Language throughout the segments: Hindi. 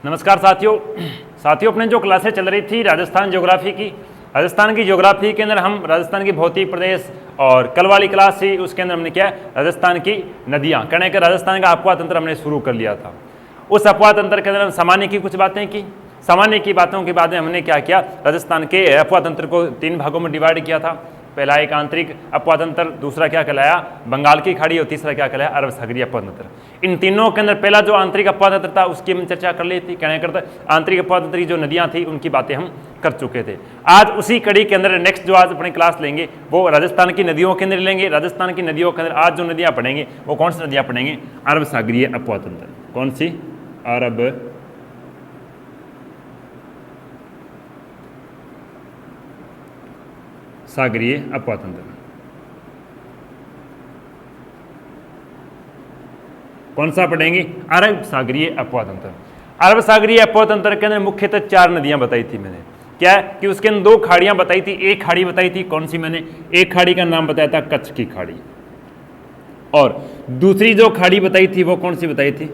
नमस्कार साथियों अपने जो क्लासेस चल रही थी राजस्थान की ज्योग्राफी के अंदर हम राजस्थान की भौतिक प्रदेश और कल वाली क्लास थी उसके अंदर हमने क्या राजस्थान की नदियाँ कहने का राजस्थान का अपवाह तंत्र हमने शुरू कर लिया था। उस अपवाह तंत्र के अंदर सामान्य की कुछ बातें की, सामान्य की बातों के बाद में हमने क्या किया, राजस्थान के अपवाह तंत्र को 3 भागों में डिवाइड किया था। पहला एक आंतरिक अपवाह तंत्र, दूसरा क्या कहलाया बंगाल की खाड़ी और तीसरा क्या कहलाया अरब सागरीय अपवाह तंत्र। इन तीनों के अंदर पहला जो आंतरिक अपवाह तंत्र था उसकी हम चर्चा कर ली थी। कहने करता आंतरिक अपवाह तंत्र की जो नदियां थी उनकी बातें हम कर चुके थे। आज उसी कड़ी के अंदर नेक्स्ट जो आज अपनी क्लास लेंगे वो राजस्थान की नदियों के अंदर लेंगे। राजस्थान की नदियों के अंदर आज जो नदियां पढ़ेंगे वो कौन सी नदियां पढ़ेंगे, अरब सागरीय अपवाह तंत्र। कौन सी, अरब सागरीय अपवाह तंत्र। कौन सा पढ़ेंगे, अरब सागरीय अपवाह तंत्र। अरब सागरीय अपवाह तंत्र के अंदर मुख्यतः 4 नदियां बताई थी मैंने। क्या है कि उसके अंदर 2 खाड़ियां बताई थी। एक खाड़ी बताई थी कौन सी मैंने, एक खाड़ी का नाम बताया था कच्छ की खाड़ी, और दूसरी जो खाड़ी बताई थी वो कौन सी बताई थी,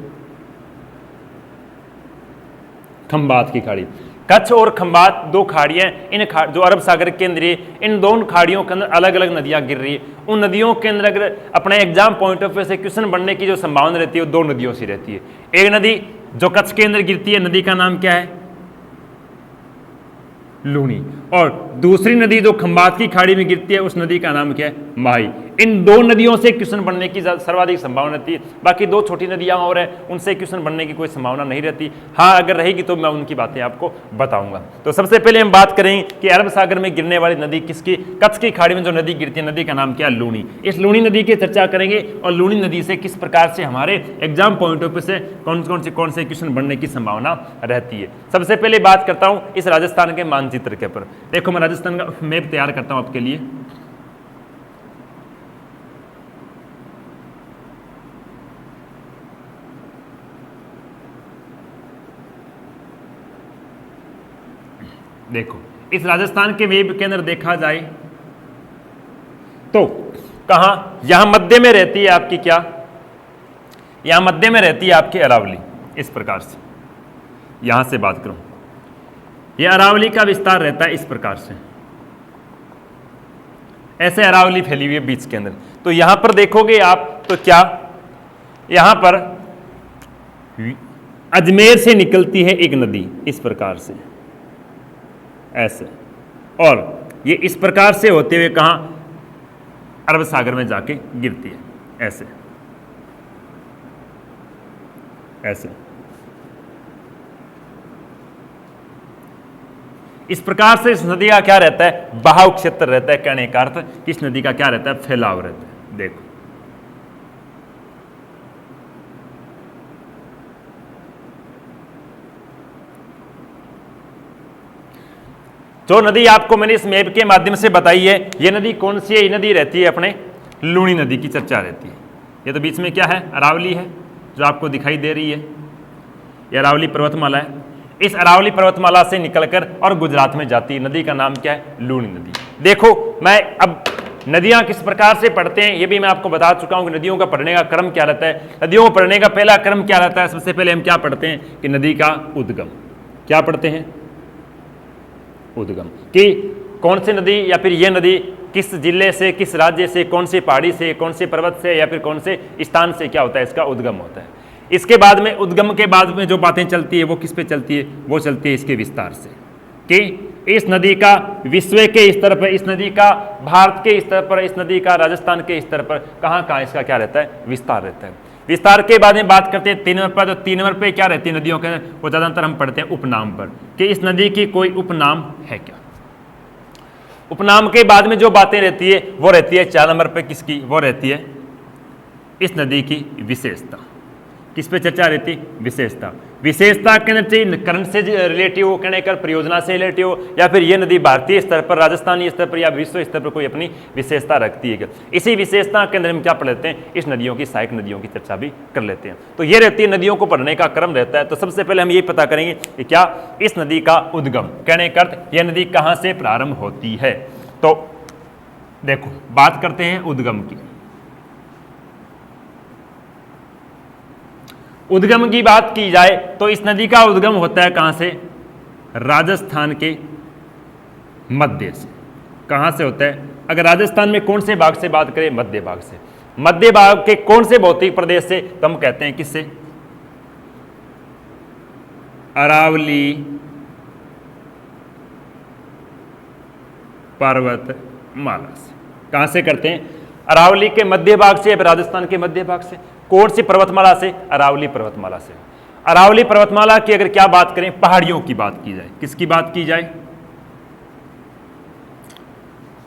खंबात की खाड़ी। कच्छ और खंबात 2 खाड़ियां, इन जो अरब सागर के अंदर इन दोनों खाड़ियों के अंदर अलग अलग नदियां गिर रही है। उन नदियों के अंदर अगर अपने एग्जाम पॉइंट ऑफ व्यू से क्वेश्चन बनने की जो संभावना रहती है वो 2 नदियों से रहती है। एक नदी जो कच्छ के अंदर गिरती है, नदी का नाम क्या है, लूनी, और दूसरी नदी जो खंबात की खाड़ी में गिरती है उस नदी का नाम क्या है, माही। इन 2 नदियों से क्वेश्चन बनने की सर्वाधिक संभावना रहती है। बाकी 2 छोटी नदियां और है उनसे क्वेश्चन बनने की कोई संभावना नहीं रहती। हाँ अगर रहेगी तो मैं उनकी बातें आपको बताऊंगा। तो सबसे पहले हम बात करेंगे कि अरब सागर में गिरने वाली नदी किसकी, कच्छ की खाड़ी में जो नदी गिरती है नदी का नाम क्या है, लूनी। इस लूनी नदी की चर्चा करेंगे और लूनी नदी से किस प्रकार से हमारे एग्जाम पॉइंट ऑफ व्यू से कौन से क्वेश्चन बनने की संभावना रहती है। सबसे पहले बात करता हूं इस राजस्थान के मानचित्र के ऊपर। देखो मैं राजस्थान का मैप तैयार करता हूं आपके लिए। देखो इस राजस्थान के मैप के अंदर देखा जाए तो कहां, यहां मध्य में रहती है आपकी क्या, यहां मध्य में रहती है आपकी अरावली। इस प्रकार से यहां से बात करूं, यह अरावली का विस्तार रहता है इस प्रकार से, ऐसे अरावली फैली हुई है बीच के अंदर। तो यहां पर देखोगे आप तो क्या, यहां पर अजमेर से निकलती है एक नदी इस प्रकार से ऐसे, और ये इस प्रकार से होते हुए कहां, अरब सागर में जाके गिरती है ऐसे ऐसे। इस प्रकार से इस नदी का क्या रहता है, बहाव क्षेत्र रहता है। कहने का अर्थ इस नदी का क्या रहता है, फैलाव रहता है। देखो जो नदी आपको मैंने इस मैप के माध्यम से बताई है, ये नदी कौन सी है, ये नदी रहती है अपने लूनी नदी की चर्चा रहती है। ये तो बीच में क्या है, अरावली है जो आपको दिखाई दे रही है, ये अरावली पर्वतमाला है। इस अरावली पर्वतमाला से निकलकर और गुजरात में जाती है, नदी का नाम क्या है, लूनी नदी। देखो मैं अब नदियां किस प्रकार से पढ़ते हैं ये भी मैं आपको बता चुका हूं कि नदियों का पढ़ने का क्रम क्या रहता है। नदियों को पढ़ने का पहला क्रम क्या रहता है, सबसे पहले हम क्या पढ़ते हैं कि नदी का उद्गम। क्या पढ़ते हैं, उद्गम, कि कौन सी नदी या फिर यह नदी किस जिले से, किस राज्य से, कौन सी पहाड़ी से, कौन से पर्वत से या फिर कौन से स्थान से क्या होता है, इसका उद्गम होता है। इसके बाद में उद्गम के बाद में जो बातें चलती है वो किस पे चलती है, वो चलती है इसके विस्तार से, कि इस नदी का विश्व के स्तर पर, इस नदी का भारत के स्तर पर, इस नदी का राजस्थान के स्तर पर कहाँ इसका क्या रहता है, विस्तार रहता है। विस्तार के बाद में बात करते हैं 3 नंबर पर। तो 3 नंबर पे क्या रहती है नदियों के, वो ज्यादातर हम पढ़ते हैं उपनाम पर, कि इस नदी की कोई उपनाम है क्या। उपनाम के बाद में जो बातें रहती है वो रहती है 4 नंबर पे, किसकी, वो रहती है इस नदी की विशेषता। किस पे चर्चा रहती, विशेषता। विशेषता कहना चाहिए करंट से रिलेटिव हो, कहने कर परियोजना से रिलेटिव हो, या फिर ये नदी भारतीय स्तर पर, राजस्थानी स्तर पर या विश्व स्तर पर कोई अपनी विशेषता रखती है। इसी विशेषता के अंदर हम क्या पढ़ लेते हैं, इस नदियों की सहायक नदियों की चर्चा भी कर लेते हैं। तो ये रहती है नदियों को पढ़ने का क्रम रहता है। तो सबसे पहले हम ये पता करेंगे कि क्या इस नदी का उद्गम, कहने का अर्थ यह नदी कहाँ से प्रारंभ होती है। तो देखो बात करते हैं उद्गम की। उद्गम की बात की जाए तो इस नदी का उद्गम होता है कहां से? राजस्थान के मध्य से। कहां से होता है? अगर राजस्थान में कौन से भाग से बात करें? मध्य भाग से। मध्य भाग के कौन से भौतिक प्रदेश से? तो हम कहते हैं किससे? अरावली पर्वतमाला से। कहां से करते हैं? अरावली के मध्य भाग से या राजस्थान के मध्य भाग से। कौन सी पर्वतमाला से? अरावली पर्वतमाला से। अरावली पर्वतमाला की अगर क्या बात करें, पहाड़ियों की बात की जाए, किसकी बात की जाए?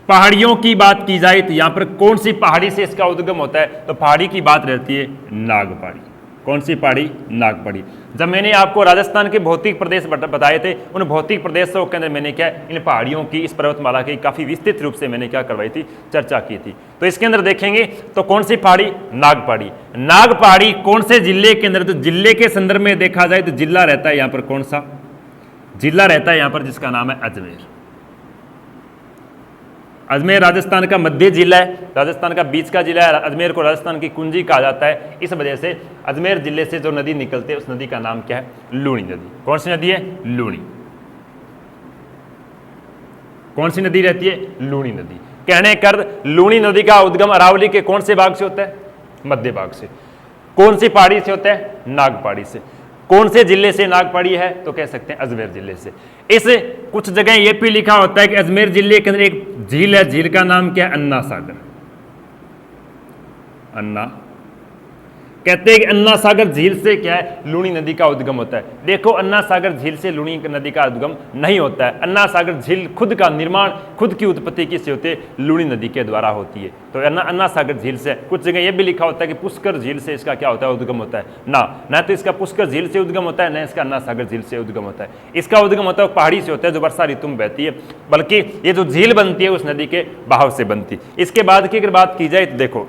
पहाड़ियों की बात की जाए तो यहां पर कौन सी पहाड़ी से इसका उद्गम होता है? तो पहाड़ी की बात रहती है नाग पहाड़ी। कौन सी पहाड़ी? नाग पहाड़ी। जब मैंने आपको राजस्थान के भौतिक प्रदेश बताए थे, उन भौतिक प्रदेशों के अंदर मैंने क्या इन पहाड़ियों की, इस पर्वतमाला की काफी विस्तृत रूप से मैंने क्या करवाई थी? चर्चा की थी। तो इसके अंदर देखेंगे तो कौन सी पहाड़ी? नाग पहाड़ी। नाग पहाड़ी कौन से जिले के अंदर? तो जिले के संदर्भ में देखा जाए तो जिला रहता है यहां पर, कौन सा जिला रहता है यहां पर? जिसका नाम है अजमेर। अजमेर राजस्थान का मध्य जिला है, राजस्थान का बीच का जिला है। अजमेर को राजस्थान की कुंजी कहा जाता है। इस वजह से अजमेर जिले से जो नदी निकलती है उस नदी का नाम क्या है? लूणी नदी। कौन सी नदी है? लूणी। कौन सी नदी रहती है? लूणी नदी। कहने कर लूणी नदी का उद्गम अरावली के कौन से भाग से होता है? मध्य भाग से। कौन सी पहाड़ी से होता है? नाग पहाड़ी से। कौन से जिले से नाग पहाड़ी है? तो कह सकते हैं अजमेर जिले से। इस कुछ जगह ये भी लिखा होता है कि अजमेर जिले के अंदर एक झील है, झील का नाम क्या है? अन्ना सागर। अन्ना कहते हैं कि अन्ना सागर झील से क्या है? लूणी नदी का उद्गम होता है। देखो, अन्ना सागर झील से लूणी नदी का उद्गम नहीं होता है। अन्ना सागर झील खुद का निर्माण, खुद की उत्पत्ति किससे होती है? लूणी नदी के द्वारा होती है। तो अन्ना सागर झील से। कुछ जगह यह भी लिखा होता है कि पुष्कर झील से इसका क्या होता है? उद्गम होता है। ना तो इसका पुष्कर झील से उद्गम होता है, न इसका अन्ना सागर झील से उद्गम होता है। इसका उद्गम होता है पहाड़ी से होता है जो वर्षा ऋतु में बहती है, बल्कि ये जो झील बनती है उस नदी के बहाव से बनती है। इसके बाद की अगर बात की जाए तो देखो,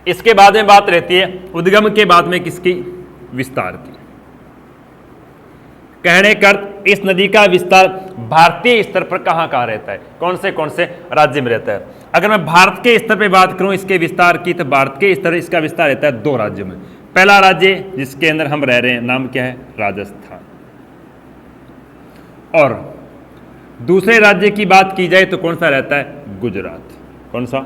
इसके बाद में बात रहती है उद्गम के बाद में किसकी? विस्तार की। कहने कर इस नदी का विस्तार भारतीय स्तर पर कहां रहता है? कौन से राज्य में रहता है? अगर मैं भारत के स्तर पे बात करूं इसके विस्तार की, तो भारत के स्तर इसका विस्तार रहता है 2 राज्यों में। पहला राज्य जिसके अंदर हम रह रहे हैं, नाम क्या है? राजस्थान। और दूसरे राज्य की बात की जाए तो कौन सा रहता है? गुजरात। कौन सा?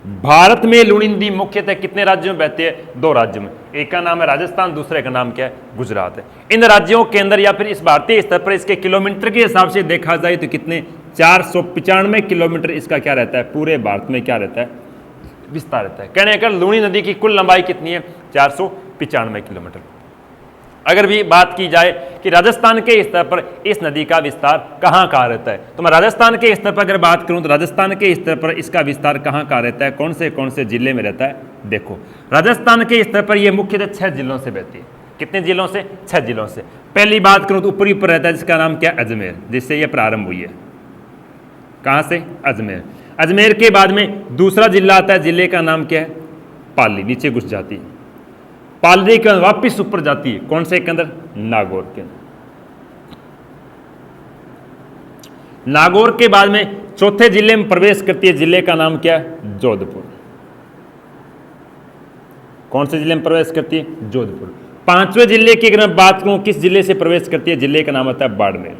भारत में लूणी नदी मुख्यतः कितने राज्यों में बहती है? 2 राज्यों में। एक का नाम है राजस्थान, दूसरे का नाम क्या है? गुजरात है। इन राज्यों के अंदर या फिर इस भारतीय स्तर पर इसके किलोमीटर के हिसाब से देखा जाए तो कितने? 495 किलोमीटर इसका क्या रहता है? पूरे भारत में क्या रहता है? विस्तार रहता है। कहने का लूणी नदी की कुल लंबाई कितनी है? 495 किलोमीटर। अगर भी बात की जाए कि राजस्थान के स्तर पर इस नदी का विस्तार कहां रहता है, तो मैं राजस्थान के स्तर पर अगर बात करूं तो राजस्थान के स्तर पर इसका विस्तार कहां रहता है? कौन से जिले में रहता है? देखो, राजस्थान के स्तर पर यह मुख्यतः 6 जिलों से बहती है। कितने जिलों से? 6 जिलों से। पहली बात करूं तो ऊपरी ऊपर रहता है जिसका नाम क्या है? अजमेर, जिससे यह प्रारंभ हुई है। कहां से? अजमेर। अजमेर के बाद में दूसरा जिला आता है, जिले का नाम क्या है? पाली। नीचे घुस जाती है, पाली के अंदर वापिस ऊपर जाती है। कौन से के अंदर? नागौर के अंदर। नागौर के बाद में चौथे जिले में प्रवेश करती है, जिले का नाम क्या है? जोधपुर। कौन से जिले में प्रवेश करती है? जोधपुर। 5वें जिले की अगर मैं बात करूं किस जिले से प्रवेश करती है, जिले का नाम होता है बाड़मेर।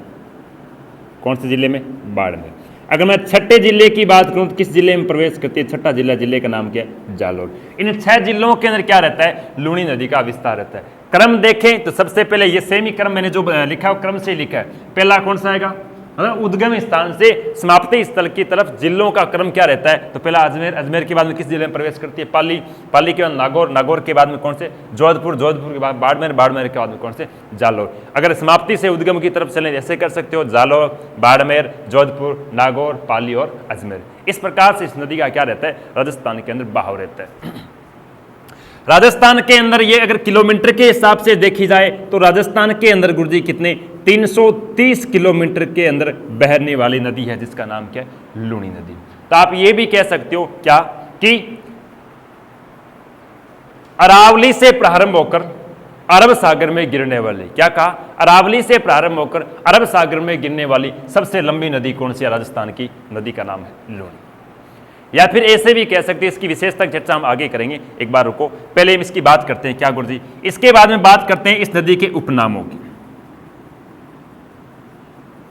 कौन से जिले में? बाड़मेर। अगर मैं 6ठे जिले की बात करूं तो किस जिले में प्रवेश करती है? 6ठा जिले का नाम क्या है? जालोर। इन 6 जिलों के अंदर क्या रहता है? लूणी नदी का विस्तार रहता है। क्रम देखें तो सबसे पहले ये सेमी क्रम मैंने जो लिखा है क्रम से लिखा है। पहला कौन सा आएगा? उद्गम स्थान से समाप्ति स्थल की तरफ जिलों का क्रम क्या रहता है? तो पहला अजमेर, अजमेर के बाद में किस जिले में प्रवेश करती है? पाली, पाली के बाद नागौर, नागौर के बाद में कौन से? जोधपुर, जोधपुर के बाद बाड़मेर, बाड़मेर के बाद में कौन से? जालोर। अगर समाप्ति से उद्गम की तरफ चलें ऐसे कर सकते हो, जालोर, बाड़मेर, जोधपुर, नागौर, पाली और अजमेर। इस प्रकार से इस नदी का क्या रहता है? राजस्थान के अंदर बहाव रहता है। राजस्थान के अंदर ये अगर किलोमीटर के हिसाब से देखी जाए तो राजस्थान के अंदर गुरुजी कितने? 330 किलोमीटर के अंदर बहने वाली नदी है जिसका नाम क्या है? लूणी नदी। तो आप ये भी कह सकते हो क्या कि अरावली से प्रारंभ होकर अरब सागर में गिरने वाली, क्या कहा, अरावली से प्रारंभ होकर अरब सागर में गिरने वाली सबसे लंबी नदी कौन सी है? राजस्थान की नदी का नाम है लूणी। या फिर ऐसे भी कह सकते हैं, इसकी विशेषता की चर्चा हम आगे करेंगे, एक बार रुको, पहले हम इसकी बात करते हैं क्या गुरु जी, इसके बाद में बात करते हैं इस नदी के उपनामों की।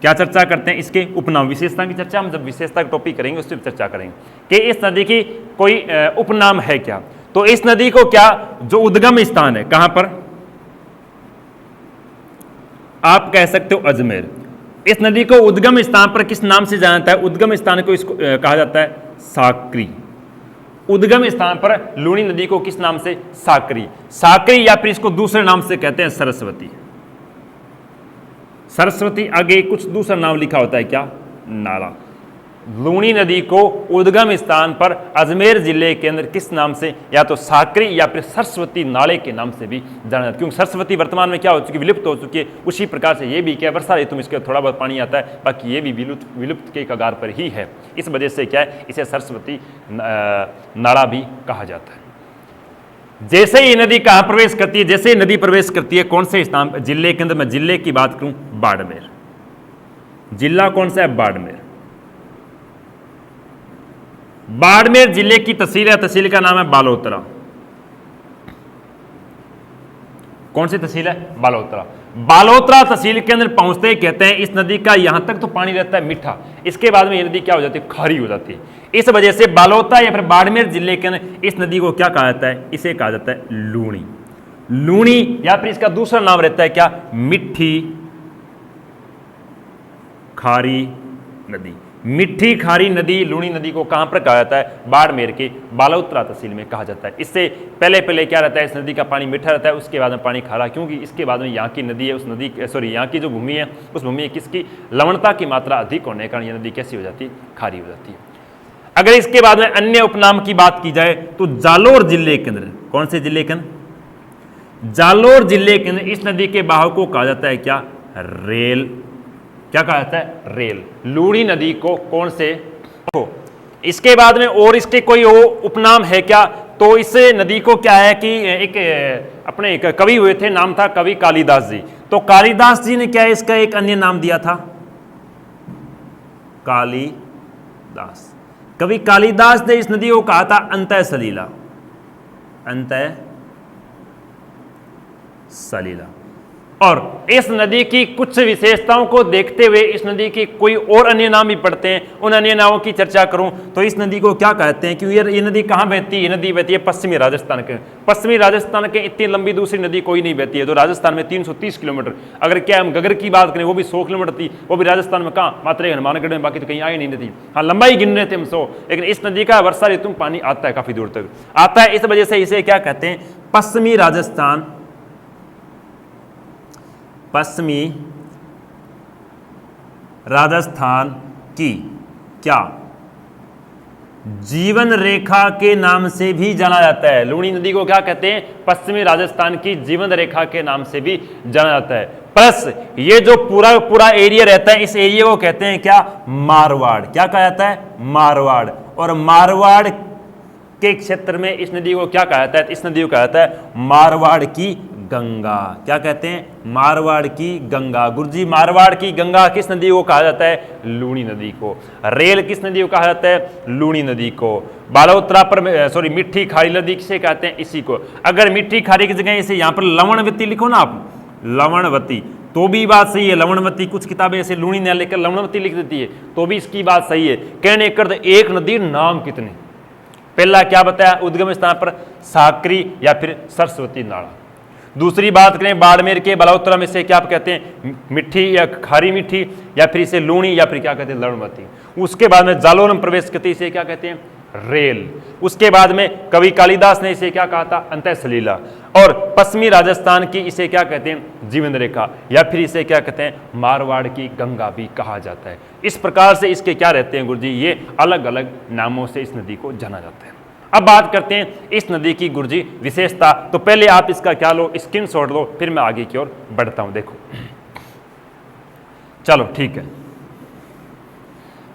क्या चर्चा करते हैं? इसके उपनाम, विशेषता की चर्चा हम जब विशेषता का टॉपिक करेंगे उस पर चर्चा करेंगे कि इस नदी की कोई उपनाम है क्या। तो इस नदी को क्या, जो उद्गम स्थान है, कहां पर, आप कह सकते हो अजमेर। इस नदी को उद्गम स्थान पर किस नाम से जाना जाता है? उद्गम स्थान को इसको कहा जाता है साकरी। उद्गम स्थान पर लूणी नदी को किस नाम से? साकरी। साकरी या फिर इसको दूसरे नाम से कहते हैं सरस्वती। सरस्वती आगे कुछ दूसरा नाम लिखा होता है, क्या, नाला। लूणी नदी को उद्गम स्थान पर अजमेर जिले के अंदर किस नाम से, या तो साकरी या फिर सरस्वती नाले के नाम से भी जाना जाता है, क्योंकि सरस्वती वर्तमान में क्या हो चुकी है, विलुप्त हो चुकी है। उसी प्रकार से ये भी क्या, वर्षा ऋतु में इसके थोड़ा बहुत पानी आता है, बाकी ये भी विलुप्त के कगार पर ही है। इस वजह से क्या है, इसे सरस्वती नाला भी कहा जाता है। जैसे ही नदी कहां प्रवेश करती है, जैसे ही नदी प्रवेश करती है कौन से स्थान, जिले के अंदर, मैं जिले की बात करूं, बाड़मेर। जिला कौन सा है? बाड़मेर। बाड़मेर जिले की तहसील है, तहसील का नाम है बालोतरा। कौन सी तहसील है? बालोतरा। बालोतरा तहसील के अंदर पहुंचते ही कहते हैं इस नदी का यहां तक तो पानी रहता है मीठा, इसके बाद में ये नदी क्या हो जाती है, खारी हो जाती है। इस वजह से बालोतरा या फिर बाड़मेर जिले के अंदर इस नदी को क्या कहा जाता है? इसे कहा जाता है लूणी। लूणी या फिर इसका दूसरा नाम रहता है क्या, मिट्टी खारी नदी। मिट्टी खारी नदी लूणी नदी को कहां पर कहा जाता है? बाड़मेर के बालोतरा तहसील में कहा जाता है। इससे पहले क्या रहता है, इस नदी का पानी मीठा रहता है, उसके बाद में पानी खारा, क्योंकि इसके बाद में यहाँ की नदी है, उस नदी यहाँ की जो भूमि है, उस भूमि में किसकी लवणता की मात्रा अधिक होने के कारण यह नदी कैसी हो जाती है, खारी हो जाती है। अगर इसके बाद में अन्य उपनाम की बात की जाए तो जालोर जिले के अंदर, कौन से जिले के अंदर? जालोर जिले के अंदर इस नदी के बहाव को कहा जाता है क्या, रेल। क्या कहा जाता है? रेल। लूणी नदी को कौन से, इसके बाद में और इसके कोई उपनाम है क्या? तो इस नदी को क्या है कि एक अपने एक कवि हुए थे, नाम था कवि कालिदास जी। तो कालिदास जी ने क्या है, इसका एक अन्य नाम दिया था, कालिदास। कवि कालिदास ने इस नदी को कहा था अंतः सलीला। अंतः सलीला। और इस नदी की कुछ विशेषताओं को देखते हुए इस नदी की कोई और अन्य नाम भी पढ़ते हैं, उन अन्य नामों की चर्चा करूं तो इस नदी को क्या कहते हैं, क्योंकि ये नदी कहां बहती है? ये नदी बहती है पश्चिमी राजस्थान के। पश्चिमी राजस्थान के इतनी लंबी दूसरी नदी कोई नहीं बहती है। तो राजस्थान में 330 किलोमीटर, अगर क्या हम गगर की बात करें वो भी 100 किलोमीटर थी, वो भी राजस्थान में कहाँ, मात्र हनुमानगढ़ में, बाकी तो कहीं आई नहीं नदी। हाँ, लंबाई गिन रहे थे हम 100, लेकिन इस नदी का वर्षा ऋतु में पानी आता है, काफी दूर तक आता है। इस वजह से इसे क्या कहते हैं, पश्चिमी राजस्थान, पश्चिमी राजस्थान की क्या जीवन रेखा के नाम से भी जाना जाता है। लूणी नदी को क्या कहते हैं, पश्चिमी राजस्थान की जीवन रेखा के नाम से भी जाना जाता है। प्लस ये जो पूरा एरिया रहता है, इस एरिया को कहते हैं क्या, मारवाड़। क्या कहा जाता है, मारवाड़। और मारवाड़ के क्षेत्र में इस नदी को क्या कहा जाता है, इस नदी को कहा जाता है मारवाड़ की गंगा। क्या कहते हैं, मारवाड़ की गंगा। गुरुजी, मारवाड़ की गंगा किस नदी को कहा जाता है, लूणी नदी को। रेल किस नदी को कहा जाता है, लूणी नदी को। बालोतरा पर मिट्टी खारी नदी किसे कहते हैं, इसी को। अगर मिट्टी खारी की जगह इसे यहाँ पर लवणवती लिखो ना आप, लवणवती, तो भी बात सही है। लवणवती, कुछ किताबें ऐसे लूणी न लेकर लवणवती लिख देती है, तो भी इसकी बात सही है। कहने कर एक नदी नाम कितने, पहला क्या बताया, उद्गम स्थान पर साकरी या फिर सरस्वती नाला। दूसरी बात करें बाड़मेर के बालोतरा में से क्या आप कहते हैं, मिट्टी या खारी मिट्टी, या फिर इसे लूणी, या फिर क्या कहते हैं, लवणवती। उसके बाद में जालोर में प्रवेश करते इसे क्या कहते हैं, रेल। उसके बाद में कवि कालिदास ने इसे क्या कहा था, अंतः सलीला। और पश्चिमी राजस्थान की इसे क्या कहते हैं, जीवन रेखा, या फिर इसे क्या कहते हैं, मारवाड़ की गंगा भी कहा जाता है। इस प्रकार से इसके क्या रहते हैं गुरुजी, ये अलग अलग नामों से इस नदी को जाना जाता है। अब बात करते हैं इस नदी की गुरुजी विशेषता। तो पहले आप इसका क्या लो, स्क्रीनशॉट लो, फिर मैं आगे की ओर बढ़ता हूं। देखो, चलो ठीक है,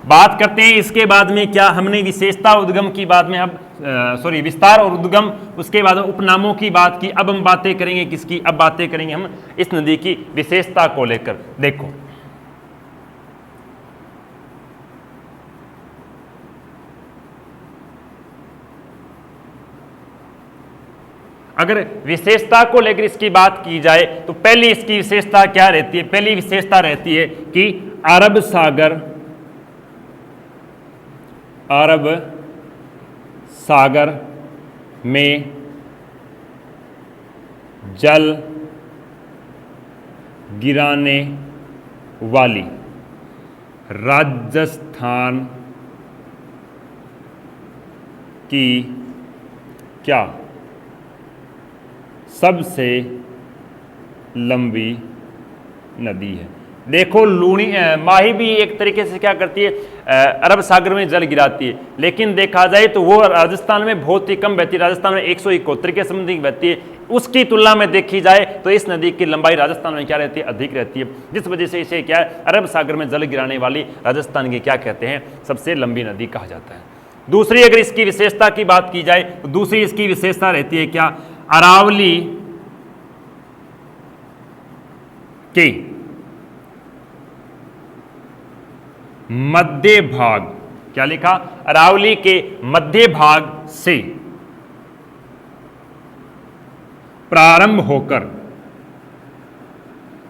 बात करते हैं इसके बाद में क्या, हमने विशेषता उद्गम की बाद में अब विस्तार और उद्गम, उसके बाद उपनामों की बात की। अब हम बातें करेंगे किसकी, अब बातें करेंगे हम इस नदी की विशेषता को लेकर। देखो अगर विशेषता को लेकर इसकी बात की जाए तो पहली इसकी विशेषता क्या रहती है? पहली विशेषता रहती है कि अरब सागर में जल गिराने वाली राजस्थान की क्या सबसे लंबी नदी है। देखो लूणी माही भी एक तरीके से क्या करती है, अरब सागर में जल गिराती है, लेकिन देखा जाए तो वो राजस्थान में बहुत ही कम बहती है। राजस्थान में 171 के समथिंग बहती है। उसकी तुलना में देखी जाए तो इस नदी की लंबाई राजस्थान में क्या रहती है, अधिक रहती है, जिस वजह से इसे क्या है, अरब सागर में जल गिराने वाली राजस्थान की क्या कहते हैं, सबसे लंबी नदी कहा जाता है। दूसरी अगर इसकी विशेषता की बात की जाए तो दूसरी इसकी विशेषता रहती है क्या, अरावली के मध्य भाग, क्या लिखा, अरावली के मध्य भाग से प्रारंभ होकर,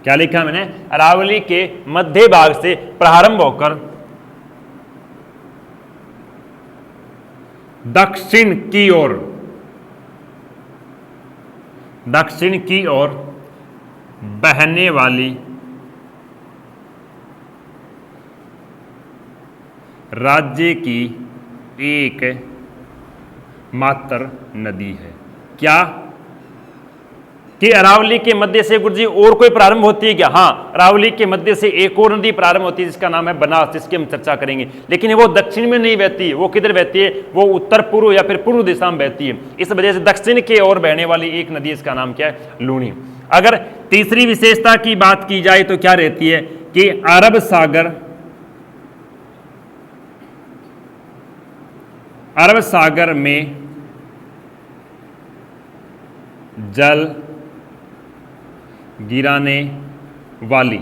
क्या लिखा मैंने, अरावली के मध्य भाग से प्रारंभ होकर दक्षिण की ओर बहने वाली राज्य की एक मात्र नदी है। क्या कि अरावली के मध्य से गुरुजी और कोई प्रारंभ होती है क्या? हाँ, अरावली के मध्य से एक और नदी प्रारंभ होती है जिसका नाम है बनास, जिसकी हम चर्चा करेंगे। लेकिन वो दक्षिण में नहीं बहती, वो किधर बहती है, वो उत्तर पूर्व या फिर पूर्व दिशा में बहती है। इस वजह से दक्षिण की ओर बहने वाली एक नदी, इसका नाम क्या है, लूणी। अगर तीसरी विशेषता की बात की जाए तो क्या रहती है कि अरब सागर में जल गिराने वाली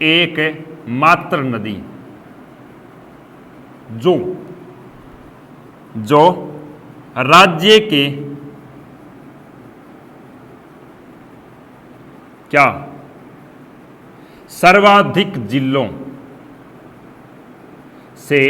एक मात्र नदी जो राज्य के क्या सर्वाधिक जिलों से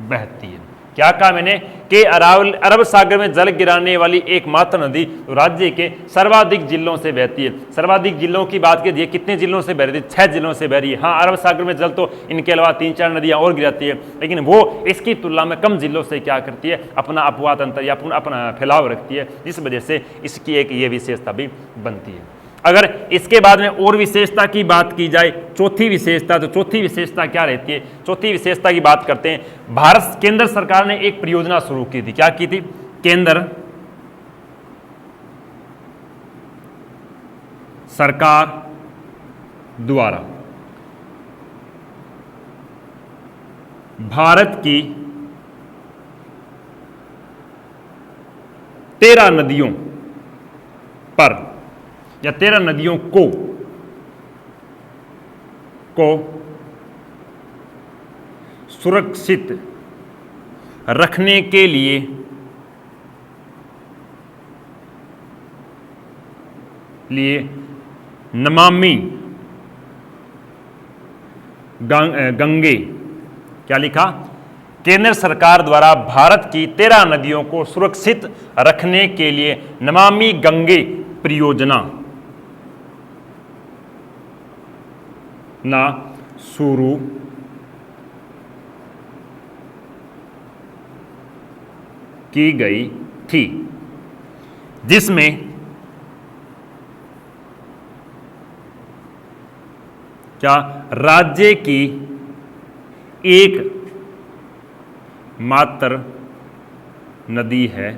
बहती है। क्या कहा मैंने कि अरब सागर में जल गिराने वाली एकमात्र नदी राज्य के सर्वाधिक जिलों से बहती है। सर्वाधिक जिलों की बात कीजिए, कितने जिलों से बह रही है, 6 जिलों से बह रही है। हाँ, अरब सागर में जल तो इनके अलावा 3-4 नदियां और गिराती है, लेकिन वो इसकी तुलना में कम जिलों से क्या करती है, अपना अपवाद अंतर या अपना फैलाव रखती है, जिस वजह से इसकी एक ये विशेषता भी बनती है। अगर इसके बाद में और विशेषता की बात की जाए, चौथी विशेषता, तो चौथी विशेषता क्या रहती है? चौथी विशेषता की बात करते हैं। केंद्र सरकार ने एक परियोजना शुरू की थी। क्या की थी? केंद्र सरकार द्वारा भारत की 13 नदियों पर या 13 नदियों को सुरक्षित रखने के लिए नमामि गंगे, क्या लिखा, केंद्र सरकार द्वारा भारत की 13 नदियों को सुरक्षित रखने के लिए नमामि गंगे परियोजना शुरू की गई थी, जिसमें क्या राज्य की एक मात्र नदी है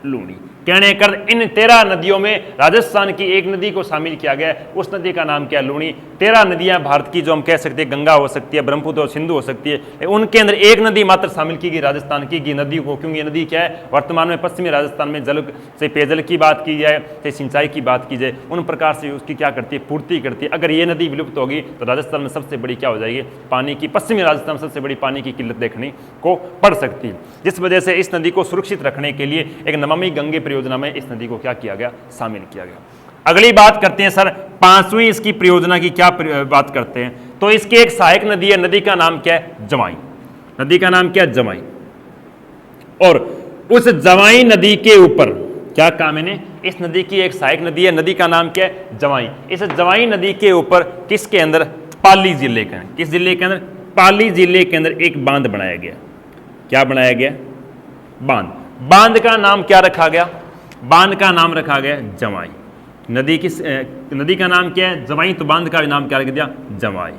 लूणी। कहने कर इन 13 नदियों में राजस्थान की एक नदी को शामिल किया गया है, उस नदी का नाम क्या है? लूणी। 13 नदियां भारत की जो हम कह सकते हैं, गंगा हो सकती है, ब्रह्मपुत्र और सिंधु हो सकती है, उनके अंदर एक नदी मात्र शामिल की गई राजस्थान की नदी को, क्योंकि ये नदी क्या है, वर्तमान में पश्चिमी राजस्थान में जल से पेयजल की बात की जाए, चाहे सिंचाई की बात की जाए, उन प्रकार से उसकी क्या करती है, पूर्ति करती है। अगर ये नदी विलुप्त होगी तो राजस्थान में सबसे बड़ी क्या हो जाएगी, पानी की, पश्चिमी राजस्थान में सबसे बड़ी पानी की किल्लत देखने को पड़ सकती है। जिस वजह से इस नदी को सुरक्षित रखने के लिए एक नमामि गंगे परियोजना में इस नदी को क्या किया गया, शामिल किया गया। अगली बात करते हैं सर, 5वीं इसकी परियोजना की क्या बात करते हैं, तो इसकी एक सहायक नदी है, नदी का नाम क्या है, जवाई। नदी का नाम क्या है, जवाई। और उस जवाई नदी के ऊपर क्या काम है, इस नदी की एक सहायक नदी है, नदी का नाम क्या है, जवाई। इस जवाई नदी के ऊपर किसके अंदर, पाली जिले के, किस जिले के अंदर, पाली जिले के अंदर एक बांध बनाया गया। क्या बनाया गया, बांध। बांध का नाम क्या रखा गया, बांध का नाम रखा गया जवाई। नदी किस नदी का नाम क्या है, जवाई, तो बांध का नाम क्या रख दिया, जवाई।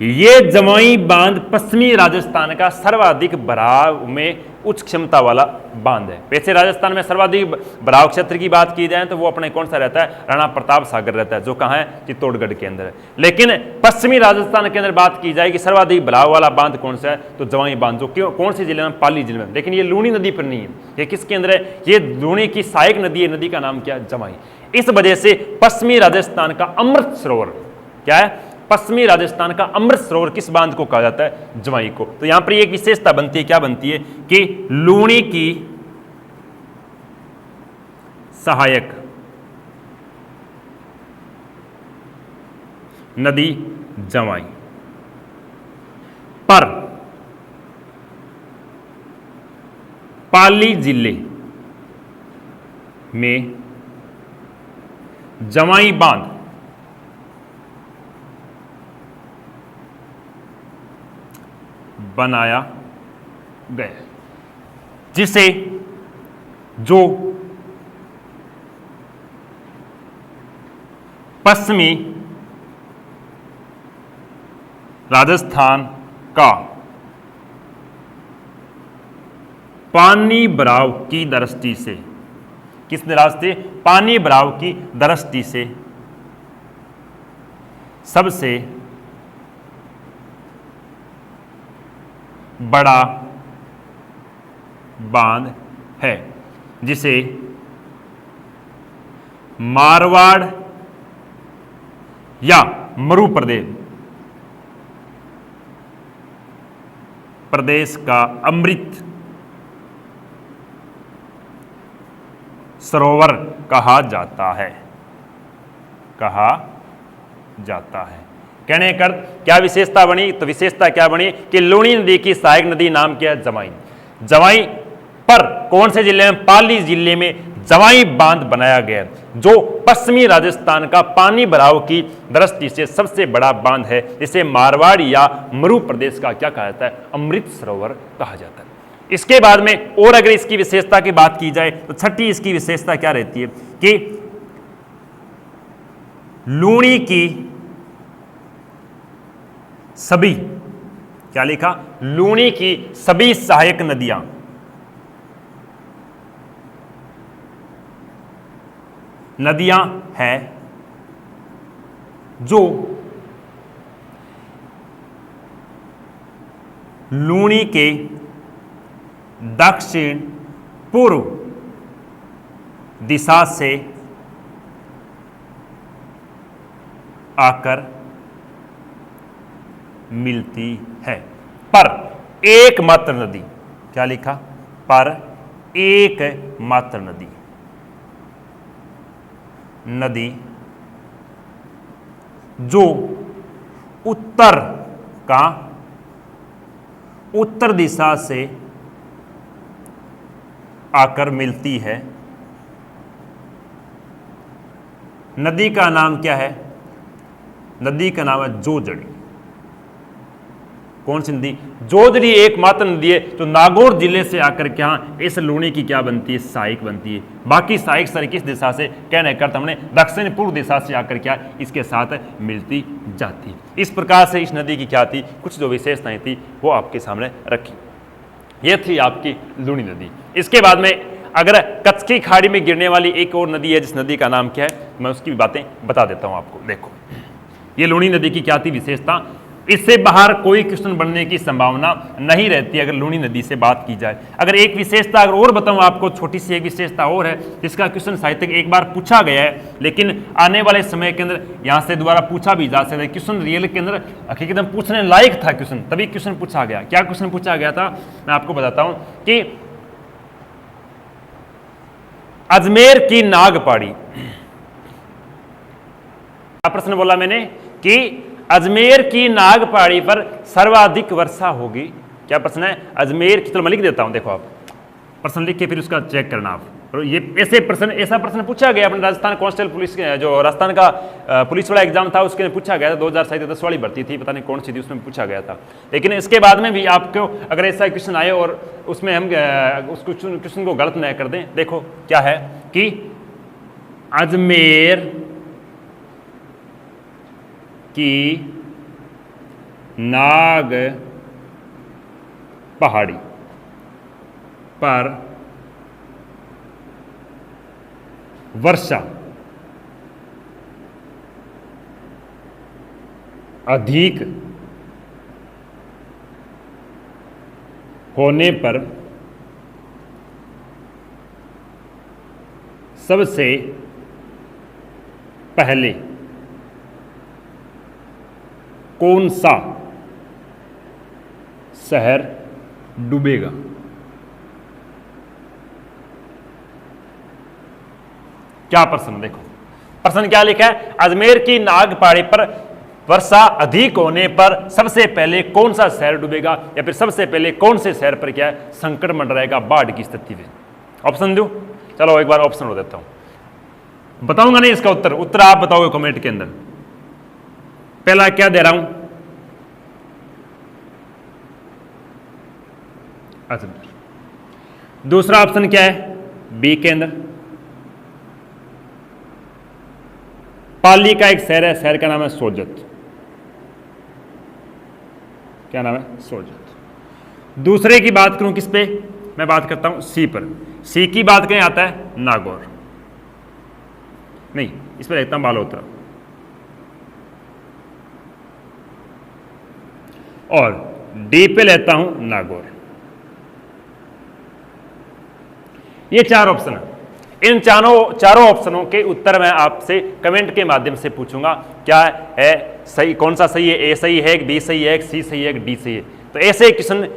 ये जवाई बांध पश्चिमी राजस्थान का सर्वाधिक भराव में उच्च क्षमता वाला बांध है। वैसे राजस्थान में सर्वाधिक भराव क्षेत्र की बात की जाए तो वो अपने कौन सा रहता है, राणा प्रताप सागर रहता है, जो कहाँ है, चित्तौड़गढ़ के अंदर है। लेकिन पश्चिमी राजस्थान के अंदर बात की जाए कि सर्वाधिक भराव वाला बांध कौन सा है, तो जवाई बांध, जो क्यों, कौन से जिले में, पाली जिले में। लेकिन ये लूणी नदी पर नहीं है, ये किसके अंदर है, ये लूणी की सहायक नदी है, नदी का नाम क्या है, जवाई। इस वजह से पश्चिमी राजस्थान का अमृत सरोवर क्या है, पश्चिमी राजस्थान का अमृत सरोवर किस बांध को कहा जाता है, जवाई को। तो यहां पर एक विशेषता बनती है, क्या बनती है, कि लूणी की सहायक नदी जवाई पर पाली जिले में जवाई बांध बनाया गया, जिसे जो पश्चिमी राजस्थान का पानी भराव की दृष्टि से, किस दृष्टि, पानी भराव की दृष्टि से सबसे बड़ा बांध है, जिसे मारवाड़ या मरु प्रदेश का अमृत सरोवर कहा जाता है, कहा जाता है। कहने कर क्या विशेषता बनी, तो विशेषता क्या बनी कि लूणी नदी की सहायक नदी नाम क्या है, जवाई। जवाई पर कौन से जिले में, पाली जिले में जवाई बांध बनाया गया, जो पश्चिमी राजस्थान का पानी भराव की दृष्टि से सबसे बड़ा बांध है, जिसे मारवाड़ या मरु प्रदेश का क्या कहा जाता है, अमृत सरोवर कहा जाता है। इसके बाद में और अगर इसकी विशेषता की बात की जाए तो छठी इसकी विशेषता क्या रहती है कि लूणी की सभी, क्या लिखा, लूणी की सभी सहायक नदियां हैं जो लूणी के दक्षिण पूर्व दिशा से आकर मिलती है, पर एकमात्र नदी, क्या लिखा, पर एकमात्र नदी जो उत्तर दिशा से आकर मिलती है। नदी का नाम क्या है, नदी का नाम है जोजड़ी। कौन सी नदी, जोजड़ी एकमात्र नदी है जो नागौर जिले से आकर क्या इस लूणी की क्या बनती है, सहायक बनती है। बाकी सहायक सारी किस दिशा से, कहने कर हमने दक्षिण पूर्व दिशा से आकर क्या इसके साथ मिलती जाती। इस प्रकार से इस नदी की क्या थी, कुछ जो विशेषताएं थी वो आपके सामने रखी। ये थी आपकी लूणी नदी। इसके बाद में अगर कच्छ की खाड़ी में गिरने वाली एक और नदी है, जिस नदी का नाम क्या है, मैं उसकी भी बातें बता देता हूं आपको। देखो ये लूणी नदी की क्या थी विशेषता, इससे बाहर कोई क्वेश्चन बनने की संभावना नहीं रहती अगर लूणी नदी से बात की जाए। अगर एक विशेषता अगर और बताऊं आपको, छोटी सी एक विशेषता और है जिसका क्वेश्चन साहित्य एक बार पूछा गया है, लेकिन आने वाले समय के अंदर यहां से दोबारा पूछा भी जा सकता है। क्वेश्चन रियल के अंदर हकीकतन पूछने लायक था क्वेश्चन, तभी क्वेश्चन पूछा गया। क्या क्वेश्चन पूछा गया था, मैं आपको बताता हूं कि अजमेर की नागपाड़ी, क्या प्रश्न बोला मैंने कि अजमेर की नागपाड़ी पर सर्वाधिक वर्षा होगी। क्या प्रश्न है, अजमेर की, चलो मैं लिख देता हूं, देखो आप प्रश्न लिख के फिर उसका चेक करना आप। और ये ऐसा प्रश्न पूछा गया अपने राजस्थान कांस्टेबल पुलिस, जो राजस्थान का पुलिस वाला एग्जाम था उसके पूछा गया था, 2010 वाली भर्ती थी, पता नहीं कौन सी थी, उसमें पूछा गया था। लेकिन इसके बाद में भी आपको अगर ऐसा क्वेश्चन आए और उसमें हम उस क्वेश्चन को गलत न कर दें, देखो क्या है कि अजमेर की नाग पहाड़ी पर वर्षा अधिक होने पर सबसे पहले कौन सा शहर डूबेगा। क्या प्रश्न, देखो प्रश्न क्या लिखा है, अजमेर की नाग पहाड़ी पर वर्षा अधिक होने पर सबसे पहले कौन सा शहर डूबेगा, या फिर सबसे पहले कौन से शहर पर क्या है संकट मंडराएगा बाढ़ की स्थिति में। ऑप्शन दूं, चलो एक बार ऑप्शन हो देता हूं, बताऊंगा नहीं इसका उत्तर, उत्तर आप बताओगे कमेंट के अंदर। पहला क्या दे रहा हूं, अजमेर। दूसरा ऑप्शन क्या है, बी के अंदर पाली का एक शहर है, शहर का नाम है सोजत। क्या नाम है, सोजत। दूसरे की बात करूं किस पे, मैं बात करता हूं सी पर। सी की बात करें आता है नागौर, नहीं इस पर रहता हूं बालोतरा। और डी पे लेता हूं नागौर। ये चार ऑप्शन है, इन चारों ऑप्शनों के उत्तर मैं आपसे कमेंट के माध्यम से पूछूंगा। क्या है सही, कौन सा सही है, ए सही है, बी सही है, सी सही है, डी सही है। तो ऐसे क्वेश्चन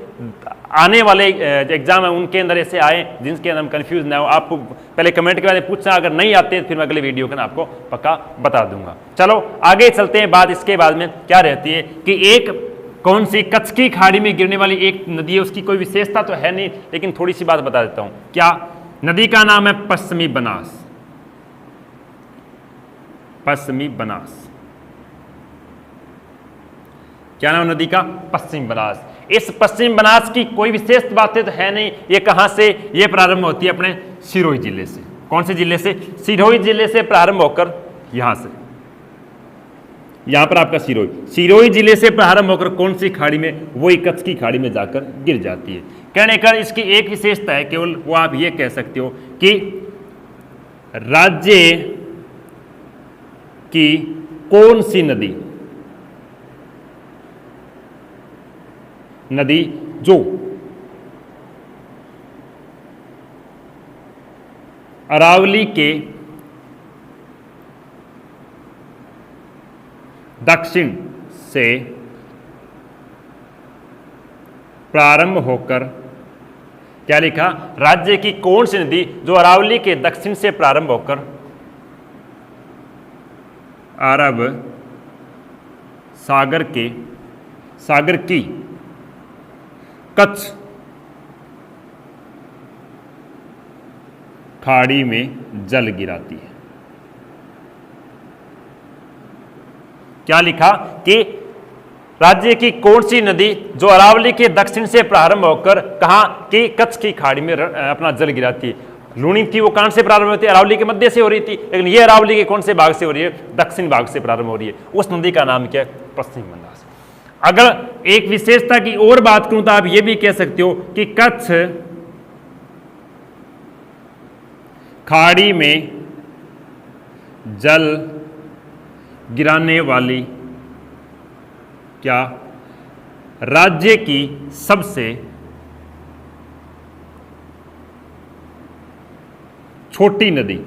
आने वाले एग्जाम है उनके अंदर ऐसे आए जिनके अंदर हम कंफ्यूज ना हो। आपको पहले कमेंट के बाद पूछना, अगर नहीं आते फिर मैं अगले वीडियो के आपको पक्का बता दूंगा। चलो आगे चलते हैं। बात इसके बाद में क्या रहती है कि एक कौन सी कच्छ की खाड़ी में गिरने वाली एक नदी है, उसकी कोई विशेषता तो है नहीं, लेकिन थोड़ी सी बात बता देता हूं। क्या नदी का नाम है पश्चिमी बनास। पश्चिमी बनास, क्या नाम नदी का, पश्चिम बनास। इस पश्चिम बनास की कोई विशेष बातें तो है नहीं। ये कहां से, ये प्रारंभ होती है अपने सिरोही जिले से। कौन से जिले से, सिरोही जिले से प्रारंभ होकर यहां से, यहां पर आपका सिरोही जिले से प्रारंभ होकर कौन सी खाड़ी में, वही कच्छ की खाड़ी में जाकर गिर जाती है। कहने का इसकी एक विशेषता है केवल, वो आप ये कह सकते हो कि राज्य की कौन सी नदी जो अरावली के दक्षिण से प्रारंभ होकर, क्या लिखा, राज्य की कौन सी नदी जो अरावली के दक्षिण से प्रारंभ होकर अरब सागर की कच्छ खाड़ी में जल गिराती है। क्या लिखा कि राज्य की कौन सी नदी जो अरावली के दक्षिण से प्रारंभ होकर कहां की कच्छ की खाड़ी में अपना जल गिराती है। लूणी थी वो कहां से प्रारंभ होती है, अरावली के मध्य से हो रही थी, लेकिन ये अरावली के कौन से भाग से हो रही है, दक्षिण भाग से प्रारंभ हो रही है। उस नदी का नाम क्या है, पश्चिम बनास। अगर एक विशेषता की और बात करूं तो आप ये भी कह सकते हो कि कच्छ खाड़ी में जल गिराने वाली क्या राज्य की सबसे छोटी नदी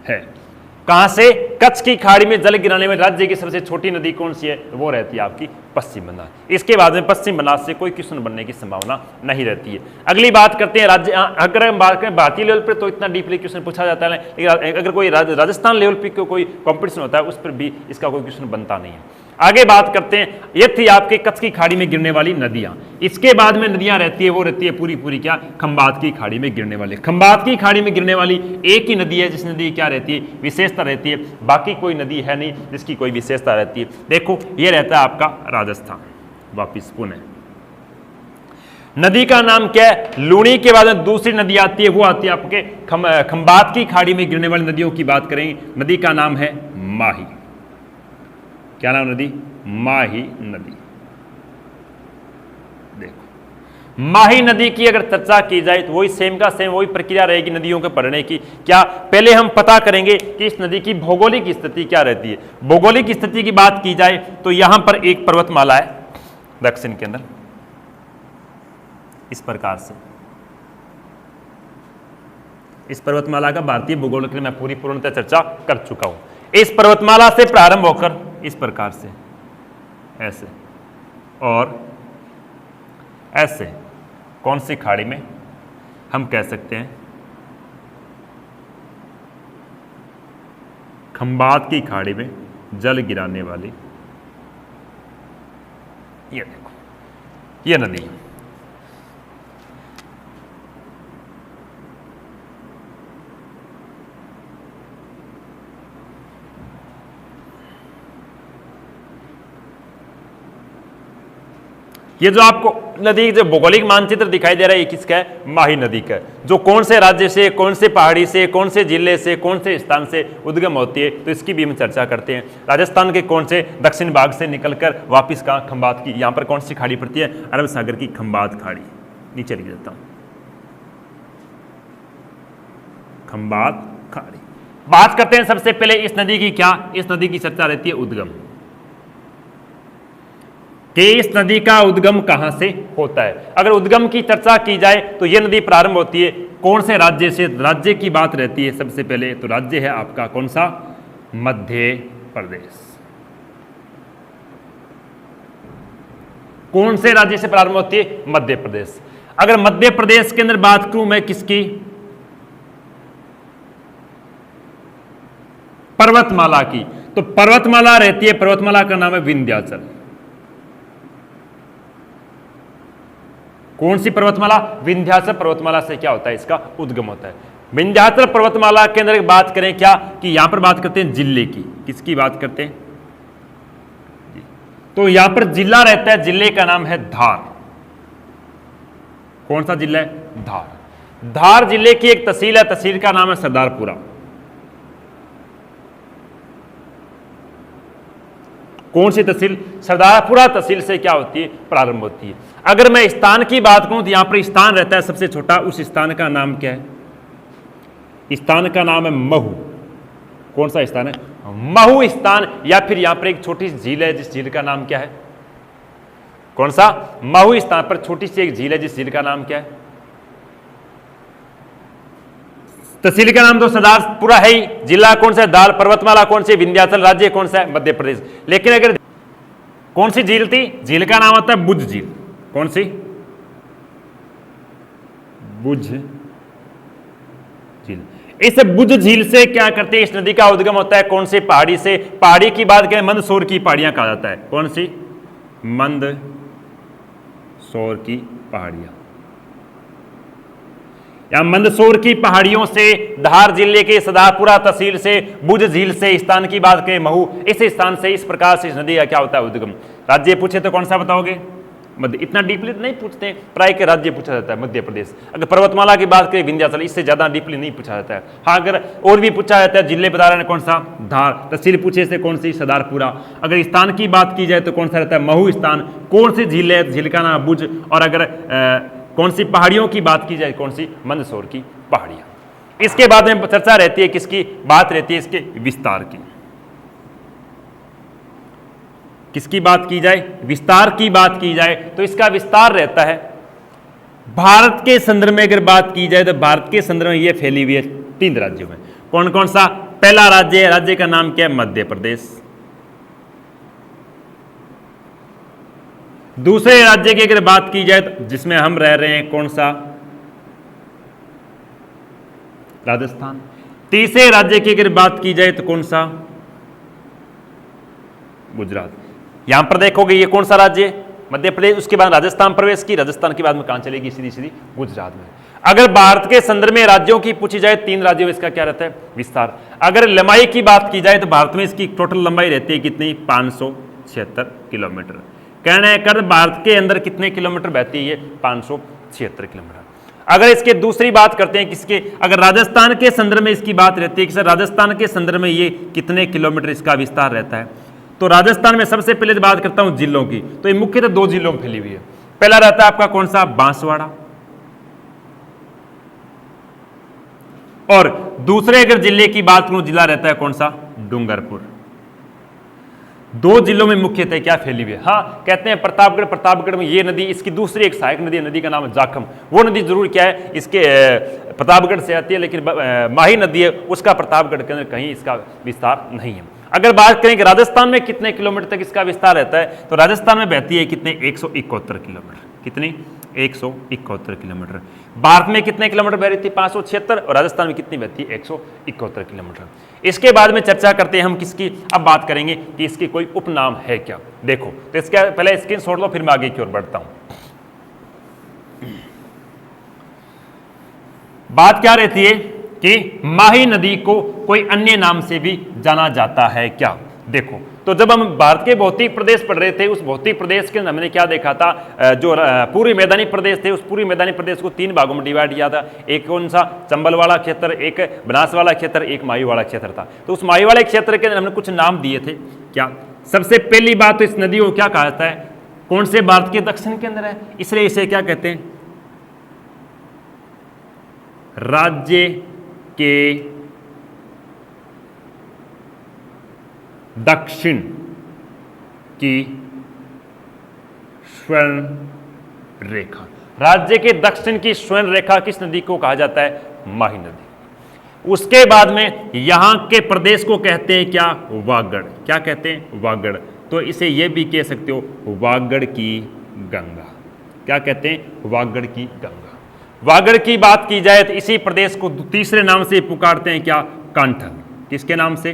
है। कहां से? कच्छ की खाड़ी में जल गिराने में राज्य की सबसे छोटी नदी कौन सी है? वो रहती है आपकी पश्चिम बंगाल। इसके बाद में पश्चिम बंगाल से कोई क्वेश्चन बनने की संभावना नहीं रहती है। अगली बात करते हैं राज्य। अगर हम बात करें भारतीय लेवल पर तो इतना डीपली क्वेश्चन पूछा जाता है, लेकिन अगर कोई राजस्थान लेवल पर कोई कॉम्पिटिशन होता है उस पर भी इसका कोई क्वेश्चन बनता नहीं है। आगे बात करते हैं, ये थी आपके कच्छ की खाड़ी में गिरने वाली नदियां। इसके बाद में नदियां रहती है, वो रहती है पूरी पूरी क्या? खंबात की खाड़ी में गिरने वाली। खंबात की खाड़ी में गिरने वाली एक ही नदी है जिस नदी क्या रहती है? विशेषता रहती है। बाकी कोई नदी है नहीं जिसकी कोई विशेषता रहती है। देखो ये रहता है आपका राजस्थान। वापिस पुणे नदी का नाम क्या है? लूणी के बाद में दूसरी नदी आती है, वो आती है आपके खंबात की खाड़ी में गिरने वाली नदियों की बात करेंगे। नदी का नाम है माही। क्या नाम नदी? माही नदी। देखो माही नदी की अगर चर्चा की जाए तो वही सेम का सेम वही प्रक्रिया रहेगी नदियों के पढ़ने की। क्या? पहले हम पता करेंगे कि इस नदी की भौगोलिक स्थिति क्या रहती है। भौगोलिक स्थिति की बात की जाए तो यहां पर एक पर्वतमाला है दक्षिण के अंदर, इस प्रकार से। इस पर्वतमाला का भारतीय भूगोल के लिए मैं पूरी पूर्णतः चर्चा कर चुका हूं। इस पर्वतमाला से प्रारंभ होकर इस प्रकार से ऐसे और ऐसे कौन सी खाड़ी में हम कह सकते हैं? खंबात की खाड़ी में जल गिराने वाली ये देखो ये नदी है। ये जो आपको नदी जो भौगोलिक मानचित्र दिखाई दे रहा है ये किसका है? माही नदी का, जो कौन से राज्य से, कौन से पहाड़ी से, कौन से जिले से, कौन से स्थान से उद्गम होती है, तो इसकी भी हम चर्चा करते हैं। राजस्थान के कौन से दक्षिण भाग से निकलकर वापिस कहाँ? खंबात की। यहाँ पर कौन सी खाड़ी पड़ती है? अरब सागर की खंबात खाड़ी। नीचे लिख देता हूं खंबात खाड़ी। बात करते हैं सबसे पहले इस नदी की। क्या? इस नदी की चर्चा रहती है उद्गम, कि इस नदी का उद्गम कहां से होता है। अगर उद्गम की चर्चा की जाए तो यह नदी प्रारंभ होती है कौन से राज्य से? राज्य की बात रहती है सबसे पहले, तो राज्य है आपका कौन सा? मध्य प्रदेश। कौन से राज्य से प्रारंभ होती है? मध्य प्रदेश। अगर मध्य प्रदेश के अंदर बात करूं मैं किसकी? पर्वतमाला की। तो पर्वतमाला रहती है, पर्वतमाला का नाम है विंध्याचल। कौन सी पर्वतमाला? विंध्याचल पर्वतमाला से क्या होता है? इसका उद्गम होता है। विंध्याचल पर्वतमाला के अंदर बात करें क्या कि यहां पर बात करते हैं जिले की। किसकी बात करते हैं? तो यहां पर जिला रहता है, जिले का नाम है धार। कौन सा जिला है? धार। धार जिले की एक तहसील है, तहसील का नाम है सरदारपुरा। कौन सी तहसील? सरदारपुरा तहसील से क्या होती है? प्रारंभ होती है। अगर मैं स्थान की बात करूं तो यहां पर स्थान रहता है सबसे छोटा, उस स्थान का नाम क्या है? स्थान का नाम है महू। कौन सा स्थान है? महू स्थान। या फिर यहां पर एक छोटी सी झील है, जिस झील का नाम क्या है? कौन सा? महू स्थान पर छोटी सी एक झील है, जिस झील का नाम क्या है? तहसील का नाम तो सरदारपुरा है ही। जिला कौन सा है? दाल। पर्वतमाला कौन सी? विंध्याचल। राज्य कौन सा है? मध्य प्रदेश। लेकिन अगर कौन सी झील थी? झील का नाम होता है बुझ झील। कौन सी? बुझ झील। इस बुझ झील से क्या करते हैं? इस नदी का उद्गम होता है कौन सी? पहाड़ी से। पहाड़ी की बात करें मंदसौर की पहाड़ियां कहा जाता है। कौन सी? मंदसौर की पहाड़ियां। या मंदसौर की पहाड़ियों से, धार जिले के सरदारपुरा तहसील से, बुझ झील से, स्थान की बात करें महू, इस स्थान से इस प्रकार से इस नदी का क्या होता है? उद्गम। राज्य पूछे तो कौन सा बताओगे? मध्य। इतना डीपली नहीं पूछते, प्राय के राज्य पूछा जाता है मध्य प्रदेश। अगर पर्वतमाला की बात करें विंध्याचल, इससे ज्यादा डीपली नहीं पूछा जाता है। हाँ अगर और भी पूछा जाता है, जिले बता रहे हैं कौन सा? धार। तहसील पूछे से कौन सी? सरदारपुरा। अगर स्थान की बात की जाए तो कौन सा रहता है? महू स्थान। कौन सी झील है? झील का नाम बुझ। और अगर कौन सी पहाड़ियों की बात की जाए? कौन सी? मंदसौर की पहाड़ियां। इसके बाद में चर्चा रहती है किसकी, बात रहती है इसके विस्तार की। किसकी बात की जाए, विस्तार की बात की जाए तो इसका विस्तार रहता है भारत के संदर्भ में। अगर बात की जाए तो भारत के संदर्भ में ये फैली हुई है 3 राज्यों में। कौन कौन सा, पहला राज्य का नाम क्या है, मध्य प्रदेश। दूसरे राज्य की अगर बात की जाए तो जिसमें हम रह रहे हैं, कौन सा, राजस्थान। तीसरे राज्य की अगर बात की जाए तो कौन सा, गुजरात। यहां पर देखोगे ये कौन सा राज्य है, मध्य प्रदेश। उसके बाद राजस्थान प्रवेश की, राजस्थान के बाद में कहां चलेगी, सीधी सीधी गुजरात में। अगर भारत के संदर्भ में राज्यों की पूछी जाए, 3 राज्यों में इसका क्या रहता है, विस्तार। अगर लंबाई की बात की जाए तो भारत में इसकी टोटल लंबाई रहती है कितनी, 576 किलोमीटर। कहने कर भारत के अंदर कितने किलोमीटर बहती है, 576 किलोमीटर। अगर इसके दूसरी बात करते हैं किसके, अगर राजस्थान के संदर्भ में इसकी बात रहती है कि सर राजस्थान के संदर्भ में ये कितने किलोमीटर इसका विस्तार रहता है, तो राजस्थान में सबसे पहले बात करता हूं जिलों की, तो ये मुख्यतः 2 जिलों में फैली हुई है। पहला रहता है आपका कौन सा, बांसवाड़ा, और दूसरे अगर जिले की बात करूं, जिला रहता है कौन सा, डूंगरपुर। 2 जिलों में मुख्यतः क्या फैली हुई है। हाँ, कहते हैं प्रतापगढ़ में ये नदी, इसकी दूसरी एक सहायक नदी है, नदी का नाम है जाखम। वो नदी जरूर क्या है, इसके प्रतापगढ़ से आती है, लेकिन माही नदी है उसका प्रतापगढ़ के अंदर कहीं इसका विस्तार नहीं है। अगर बात करें कि राजस्थान में कितने किलोमीटर तक इसका विस्तार रहता है, तो राजस्थान में बहती है कितने, 171 किलोमीटर। कितनी, 171 किलोमीटर। भारत में कितने किलोमीटर बह रही थी, 576, और राजस्थान में कितनी बहती है, 171 किलोमीटर। इसके बाद में चर्चा करते हैं हम किसकी, अब बात करेंगे कि इसकी कोई उपनाम है क्या। देखो, तो इसका पहले स्क्रीनशॉट लो, फिर मैं आगे की ओर बढ़ता हूं। बात क्या रहती है कि माही नदी को कोई अन्य नाम से भी जाना जाता है क्या। देखो, तो जब हम भारत के भौतिक प्रदेश पढ़ रहे थे, उस भौतिक प्रदेश के अंदर हमने क्या देखा था, जो पूर्वी मैदानी प्रदेश थे, उस पूर्वी मैदानी प्रदेश को 3 भागों में डिवाइड किया था। एक कौन सा, चंबल वाला क्षेत्र, एक बनास वाला क्षेत्र, एक माही वाला क्षेत्र था। तो उस माही वाले क्षेत्र के अंदर हमने कुछ नाम दिए थे। क्या, सबसे पहली बात तो इस नदी को क्या कहा जाता है, कौन से भारत के दक्षिण के अंदर है, इसलिए इसे क्या कहते हैं, राज्य के दक्षिण की स्वर्ण रेखा। राज्य के दक्षिण की स्वर्ण रेखा किस नदी को कहा जाता है, माही नदी। उसके बाद में यहां के प्रदेश को कहते हैं क्या, वागड़। क्या कहते हैं, वागड़। तो इसे यह भी कह सकते हो वागड़ की गंगा। क्या कहते हैं, वागड़ की गंगा। वागड़ की बात की जाए तो इसी प्रदेश को तीसरे नाम से पुकारते हैं क्या, कांठल। किसके नाम से,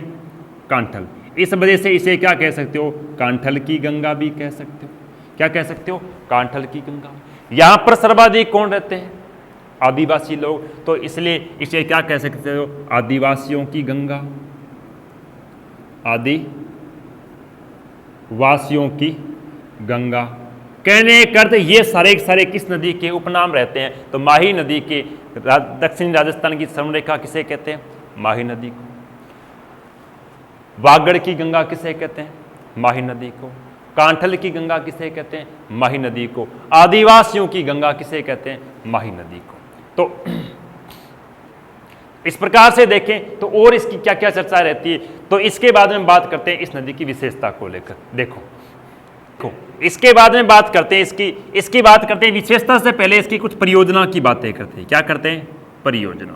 कांठल। इस वजह से इसे क्या कह सकते हो, कांठल की गंगा भी कह सकते हो। क्या कह सकते हो, कांठल की गंगा। यहां पर सर्वाधिक कौन रहते हैं, आदिवासी लोग, तो इसलिए इसे क्या कह सकते हो, आदिवासियों की गंगा। आदिवासियों की गंगा। कहने का अर्थ ये सारे किस नदी के उपनाम रहते हैं, तो माही नदी के दक्षिणी राजस्थान की स्वर्ण किसे कहते हैं, माही नदी को। वागड़ की गंगा किसे कहते हैं, माही नदी को। कांठल की गंगा किसे कहते हैं, माही नदी को। आदिवासियों की गंगा किसे कहते हैं, माही नदी को। तो इस प्रकार से देखें तो और इसकी क्या क्या चर्चा रहती है। तो इसके बाद में बात करते हैं इस नदी की विशेषता को लेकर। देखो, इसके बाद में बात करते हैं इसकी बात करते हैं विशेषता से पहले इसकी कुछ परियोजना की बातें करते हैं। क्या करते हैं, परियोजना,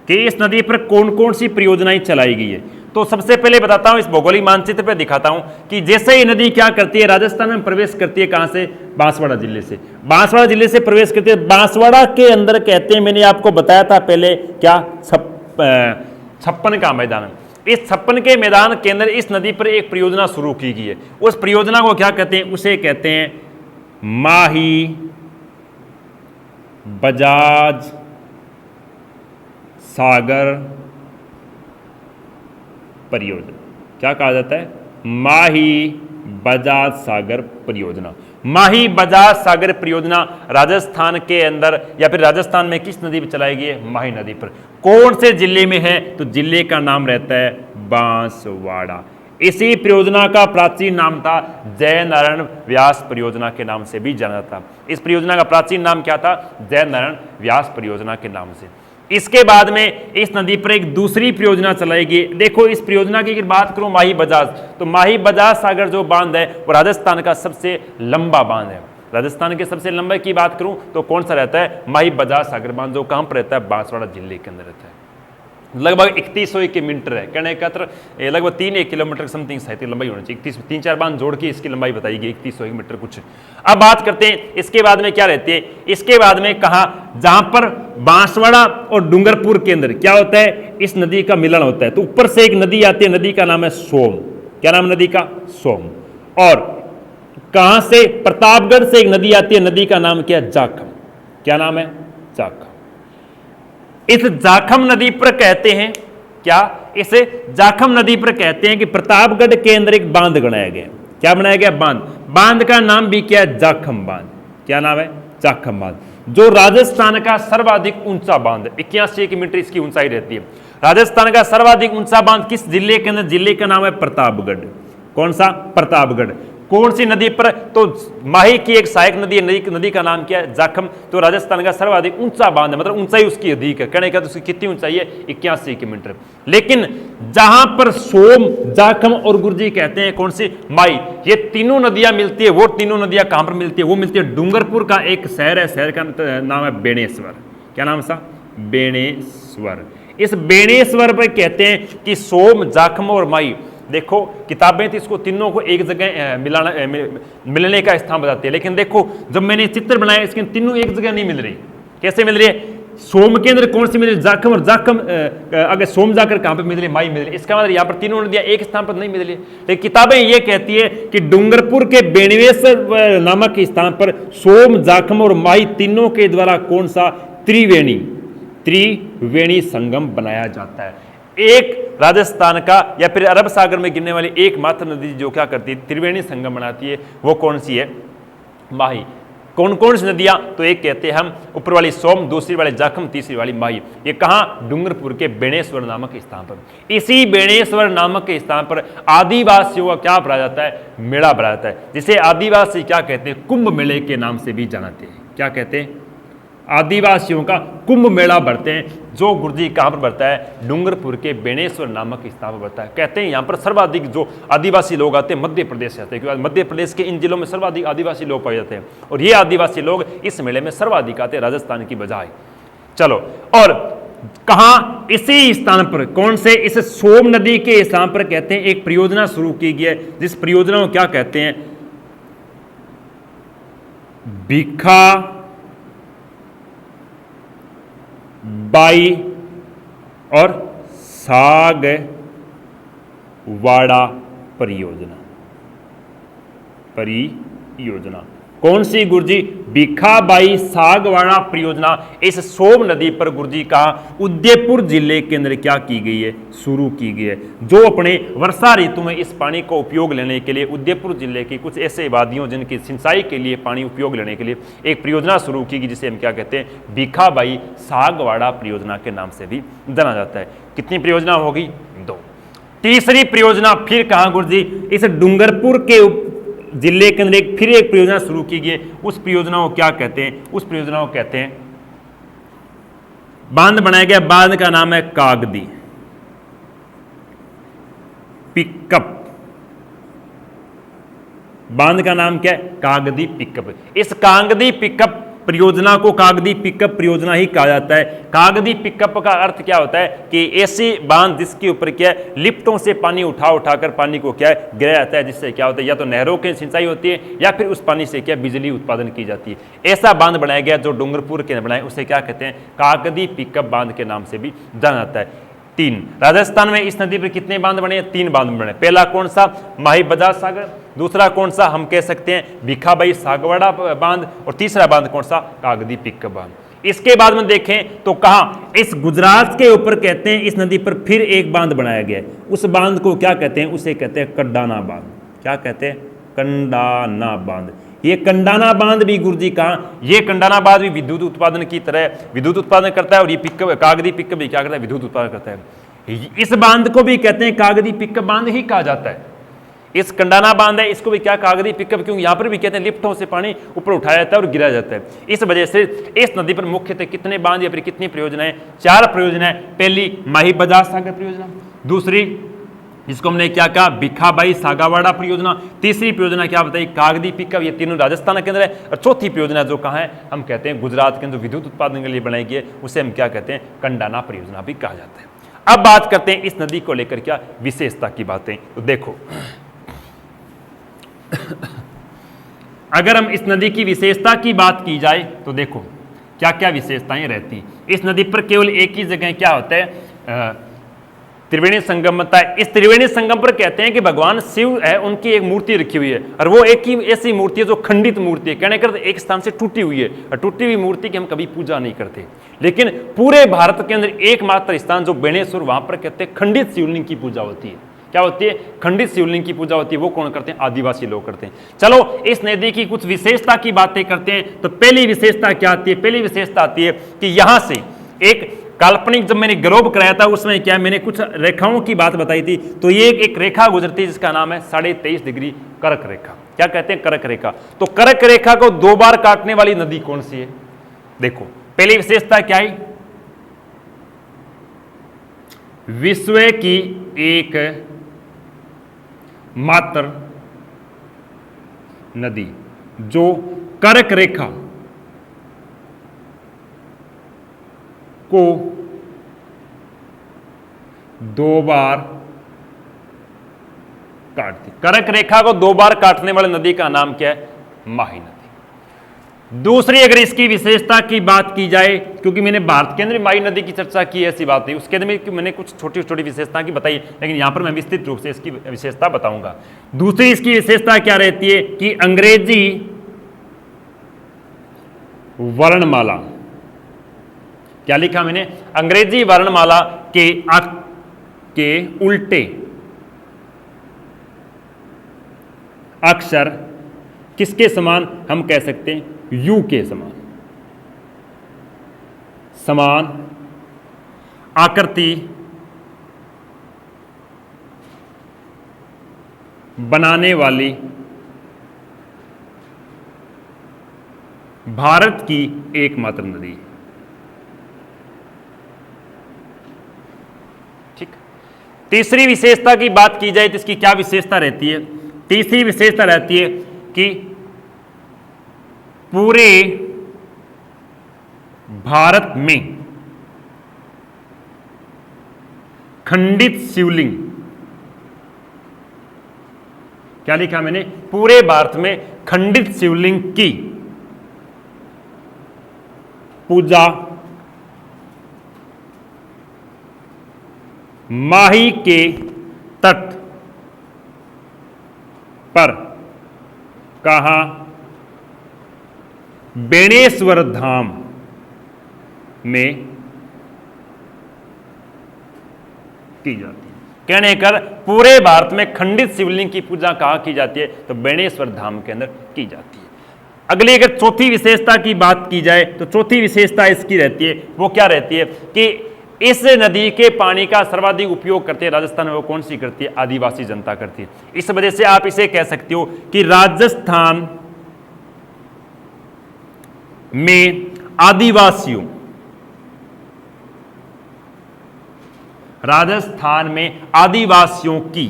कि इस नदी पर कौन कौन सी परियोजनाएं चलाई गई है। तो सबसे पहले बताता हूं, इस भौगोलिक मानचित्र पे दिखाता हूं कि जैसे ये नदी क्या करती है, राजस्थान में प्रवेश करती है। कहां से, बांसवाड़ा जिले से। बांसवाड़ा जिले से प्रवेश करती है। बांसवाड़ा के अंदर कहते हैं, मैंने आपको बताया था पहले, क्या, 56 का मैदान। इस 56 के मैदान के अंदर इस नदी पर एक परियोजना शुरू की गई है। उस परियोजना को क्या कहते हैं, उसे कहते हैं माही बजाज सागर परियोजना। क्या कहा जाता है, माही बजाज सागर परियोजना। माही बजाज सागर परियोजना राजस्थान के अंदर या फिर राजस्थान में किस नदी पर चलाई गई है, माही नदी पर। कौन से जिले में है, तो जिले का नाम रहता है बांसवाड़ा। इसी परियोजना का प्राचीन नाम था जय नारायण व्यास परियोजना के नाम से भी जाना जाता। इस परियोजना का प्राचीन नाम क्या था? जय नारायण व्यास परियोजना के नाम से। इसके बाद में इस नदी पर एक दूसरी परियोजना चलाएगी। देखो इस परियोजना की अगर बात करूं माही बजाज, तो माही बजाज सागर जो बांध है वो राजस्थान का सबसे लंबा बांध है। राजस्थान के सबसे लंबे की बात करूं तो कौन सा रहता है? माही बजाज सागर बांध, जो कहां पर रहता है? बांसवाड़ा जिले के अंदर रहता है। लगभग 3100 किलोमीटर है, कहने का लगभग 3 किलोमीटर समथिंग साहित्य लंबाई होनी चाहिए। 3-4 बांध जोड़ के इसकी लंबाई बताई गई 3100 किलोमीटर कुछ। अब बात करते हैं इसके बाद में क्या रहती है। इसके बाद में कहा जहां पर बांसवाड़ा और डूंगरपुर के अंदर क्या होता है? इस नदी का मिलन होता है। तो ऊपर से एक नदी आती है, नदी का नाम है सोम। क्या नाम नदी का? सोम। और कहां से? प्रतापगढ़ से एक नदी आती है, नदी का नाम क्या है? जाखम। क्या नाम है? जाखम। इस जाखम नदी पर कहते हैं क्या? इसे जाखम नदी पर कहते हैं कि प्रतापगढ़ के अंदर एक बांध बनाया गया। क्या बनाया गया? बांध। बांध का नाम भी क्या है? जाखम बांध। क्या नाम है? जाखम बांध, जो राजस्थान का सर्वाधिक ऊंचा बांध, 81 किलोमीटर इसकी ऊंचाई रहती है। राजस्थान का सर्वाधिक ऊंचा बांध किस जिले के अंदर? जिले का नाम है प्रतापगढ़। कौन सा? प्रतापगढ़। कौन सी नदी पर? तो माही की एक सहायक नदी है, नदी का नाम क्या है? जाखम। तो राजस्थान का सर्वाधिक ऊंचा बांध है, मतलब ऊंचाई उसकी अधिक है। कहने का तो उसकी कितनी ऊंचाई है? 81 किलोमीटर। लेकिन जहां पर सोम, जाखम और गुर्जी कहते हैं, कौन सी? माही, ये तीनों नदियां मिलती है। वो तीनों नदियां कहां पर मिलती है? वो मिलती है डूंगरपुर का एक शहर है, शहर का नाम है बेणेश्वर। क्या नाम सा? बेणेश्वर। इस बेणेश्वर पर कहते हैं कि सोम, जाखम और माही, देखो किताबें तो इसको तीनों को एक जगह मिलने का स्थान बताते हैं, लेकिन देखो जब मैंने चित्र बनाया इसके तीनों एक जगह नहीं मिल रही। कैसे मिल रही है? सोम के अंदर कौन सी मिल रही है? जाखम। और जाखम अगर सोम जाकर कहां पे मिल रही है? माही मिल रही है। इसका मतलब यहाँ पर तीनों नदियां एक स्थान पर नहीं मिल रही है। लेकिन किताबें ये कहती है कि डूंगरपुर के बेणवेश्वर नामक स्थान पर सोम, जाखम और माही तीनों के द्वारा कौन सा? त्रिवेणी संगम बनाया जाता है। एक राजस्थान का या फिर अरब सागर में गिरने वाली एकमात्र नदी जो क्या करती है? त्रिवेणी संगम बनाती है। वो कौन सी है? माही। कौन कौन सी नदियां? तो एक कहते हैं हम ऊपर वाली सोम, दूसरी वाली जाखम, तीसरी वाली माही। ये कहां? डूंगरपुर के बेणेश्वर नामक स्थान पर। इसी बेणेश्वर नामक स्थान पर आदिवासियों का क्या भरा जाता है? मेला भरा जाता है, जिसे आदिवासी क्या कहते हैं? कुंभ मेले के नाम से भी जानते हैं। क्या कहते हैं? आदिवासियों का कुंभ मेला भरते हैं, जो गुर्जी कहां पर भरता है? डूंगरपुर के बेणेश्वर नामक स्थान पर भरता है। कहते हैं यहां पर सर्वाधिक जो आदिवासी लोग आते हैं मध्य प्रदेश से आते हैं, क्योंकि मध्य प्रदेश के इन जिलों में सर्वाधिक आदिवासी लोग पाए जाते हैं, और ये आदिवासी लोग इस मेले में सर्वाधिक आते हैं राजस्थान की बजाय। चलो, और कहां? इसी स्थान पर, कौन से? इस सोम नदी के स्थान पर कहते हैं एक परियोजना शुरू की गई है, जिस परियोजना को क्या कहते हैं? भीखा बाई और सागवाड़ा परियोजना। कौन सी गुर्जी? भीखाबाई सागवाड़ा परियोजना इस सोम नदी पर गुर्जी का उदयपुर जिले के अंदर क्या की गई है? शुरू की गई है, जो अपने वर्षा ऋतु में इस पानी को उपयोग लेने के लिए उदयपुर जिले की कुछ ऐसे वादियों जिनकी सिंचाई के लिए पानी उपयोग लेने के लिए एक परियोजना शुरू की गई, जिसे हम क्या कहते हैं? भीखाबाई सागवाड़ा परियोजना के नाम से भी जाना जाता है। कितनी परियोजना होगी? 2। तीसरी परियोजना फिर कहां गुर्जी? इस डूंगरपुर के जिले के अंदर फिर एक परियोजना शुरू की गई। उस परियोजना को क्या कहते हैं? उस परियोजना को कहते हैं, बांध बनाया गया, बांध का नाम है कागदी पिकअप। बांध का नाम क्या है? कागदी पिकअप। इस कागदी पिकअप परियोजना को कागदी पिकअप परियोजना ही कहा जाता है। कागदी पिकअप का अर्थ क्या होता है? कि ऐसी बांध जिसके ऊपर क्या है? लिफ्टों से पानी उठाकर पानी को क्या है? गिराया जाता है, जिससे क्या होता है? या तो नहरों की सिंचाई होती है या फिर उस पानी से क्या बिजली उत्पादन की जाती है। ऐसा बांध बनाया गया जो डूंगरपुर के बनाए, उसे क्या कहते हैं? कागदी पिकअप बांध के नाम से भी जाना जाता है। 3। राजस्थान में इस नदी पर कितने बांध बने? 3 बांध बने। पहला कौन सा? माही बजाज सागर। दूसरा कौन सा? हम कह सकते हैं भीखाबाई सागवाड़ा बांध। और तीसरा बांध कौन सा? कागदी पिकअप बांध। इसके बाद में देखें तो कहा? इस गुजरात के ऊपर कहते हैं इस नदी पर फिर एक बांध बनाया गया। उस बांध को क्या कहते हैं? उसे कहते हैं कंडाना बांध। क्या कहते हैं? कंडाना बांध। ये कंडाना बांध भी गुरुजी कहाँ? ये कंडाना बांध भी विद्युत उत्पादन की तरह विद्युत उत्पादन करता है, और ये पिकअप कागदी पिकअप भी क्या करता है? विद्युत उत्पादन करता है। इस बांध को भी कहते हैं कागदी पिकअप बांध ही कहा जाता है। इस कंडाना बांध है, इसको भी क्या कागजी पिकअप, क्योंकि यहां पर भी कहते हैं लिफ्टों से पानी ऊपर उठाया जाता है और गिराया जाता है। इस वजह से इस नदी पर मुख्यतः कितने बांध या फिर कितनी परियोजनाएं, 4 परियोजनाएं। पहली माही बजाज सागर परियोजना, दूसरी जिसको हमने क्या कहा भिखाबाई सागावाड़ा परियोजना, तीसरी परियोजना क्या बताई कागदी पिकअप, ये तीनों राजस्थान के अंदर है, और चौथी परियोजना जो कहाँ है हम कहते हैं गुजरात के अंदर विद्युत उत्पादन के लिए बनाई गई है, उसे हम क्या कहते हैं कंडाना परियोजना भी कहा जाता है। अब बात करते हैं इस नदी को लेकर क्या विशेषता की बातें। तो देखो अगर हम इस नदी की विशेषता की बात की जाए तो देखो क्या क्या विशेषताएं रहती। इस नदी पर केवल एक ही जगह क्या होता है त्रिवेणी संगम बनता है। इस त्रिवेणी संगम पर कहते हैं कि भगवान शिव है, उनकी एक मूर्ति रखी हुई है, और वो एक ही ऐसी मूर्ति है जो खंडित मूर्ति है, कहने कर एक स्थान से टूटी हुई है, और टूटी हुई मूर्ति की हम कभी पूजा नहीं करते। लेकिन पूरे भारत के अंदर एकमात्र स्थान जो बेणेश्वर, वहां पर कहते हैं खंडित शिवलिंग की पूजा होती है। क्या होती है? खंडित शिवलिंग की पूजा होती है। वो कौन करते हैं? आदिवासी लोग करते हैं। चलो इस नदी की कुछ विशेषता की बातें करते हैं। तो पहली विशेषता क्या आती है? पहली विशेषता आती है कि यहां से एक काल्पनिक, जब मैंने ग्लोब कराया था उसमें क्या मैंने कुछ रेखाओं की बात बताई थी, तो ये एक रेखा गुजरती है जिसका नाम है 23.5 डिग्री कर्क रेखा। क्या कहते हैं? कर्क रेखा। तो कर्क रेखा को 2 बार काटने वाली नदी कौन सी है? देखो पहली विशेषता क्या है? विश्व की एक मात्र नदी जो कर्क रेखा को 2 बार काटती। कर्क रेखा को 2 बार काटने वाली नदी का नाम क्या है? माही नदी। दूसरी अगर इसकी विशेषता की बात की जाए, क्योंकि मैंने भारत के अंदर माही नदी की चर्चा की, ऐसी बात नहीं, उसके अंदर मैंने कुछ छोटी छोटी विशेषता की बताई, लेकिन यहां पर मैं विस्तृत रूप से इसकी विशेषता बताऊंगा। दूसरी इसकी विशेषता क्या रहती है कि अंग्रेजी वर्णमाला, क्या लिखा मैंने? अंग्रेजी वर्णमाला के उल्टे अक्षर किसके समान हम कह सकते हैं? यू के समान आकृति बनाने वाली भारत की एकमात्र नदी। ठीक। तीसरी विशेषता की बात की जाए तो इसकी क्या विशेषता रहती है? तीसरी विशेषता रहती है कि पूरे भारत में खंडित शिवलिंग, क्या लिखा मैंने? पूरे भारत में खंडित शिवलिंग की पूजा माही के तट पर कहां? बेणेश्वर धाम में की जाती है। कहने कर पूरे भारत में खंडित शिवलिंग की पूजा कहां की जाती है? तो बेणेश्वर धाम के अंदर की जाती है। अगली अगर चौथी विशेषता की बात की जाए तो चौथी विशेषता इसकी रहती है, वो क्या रहती है कि इस नदी के पानी का सर्वाधिक उपयोग करते हैं राजस्थान में, वो कौन सी करती है? आदिवासी जनता करती है। इस वजह से आप इसे कह सकते हो कि राजस्थान में आदिवासियों की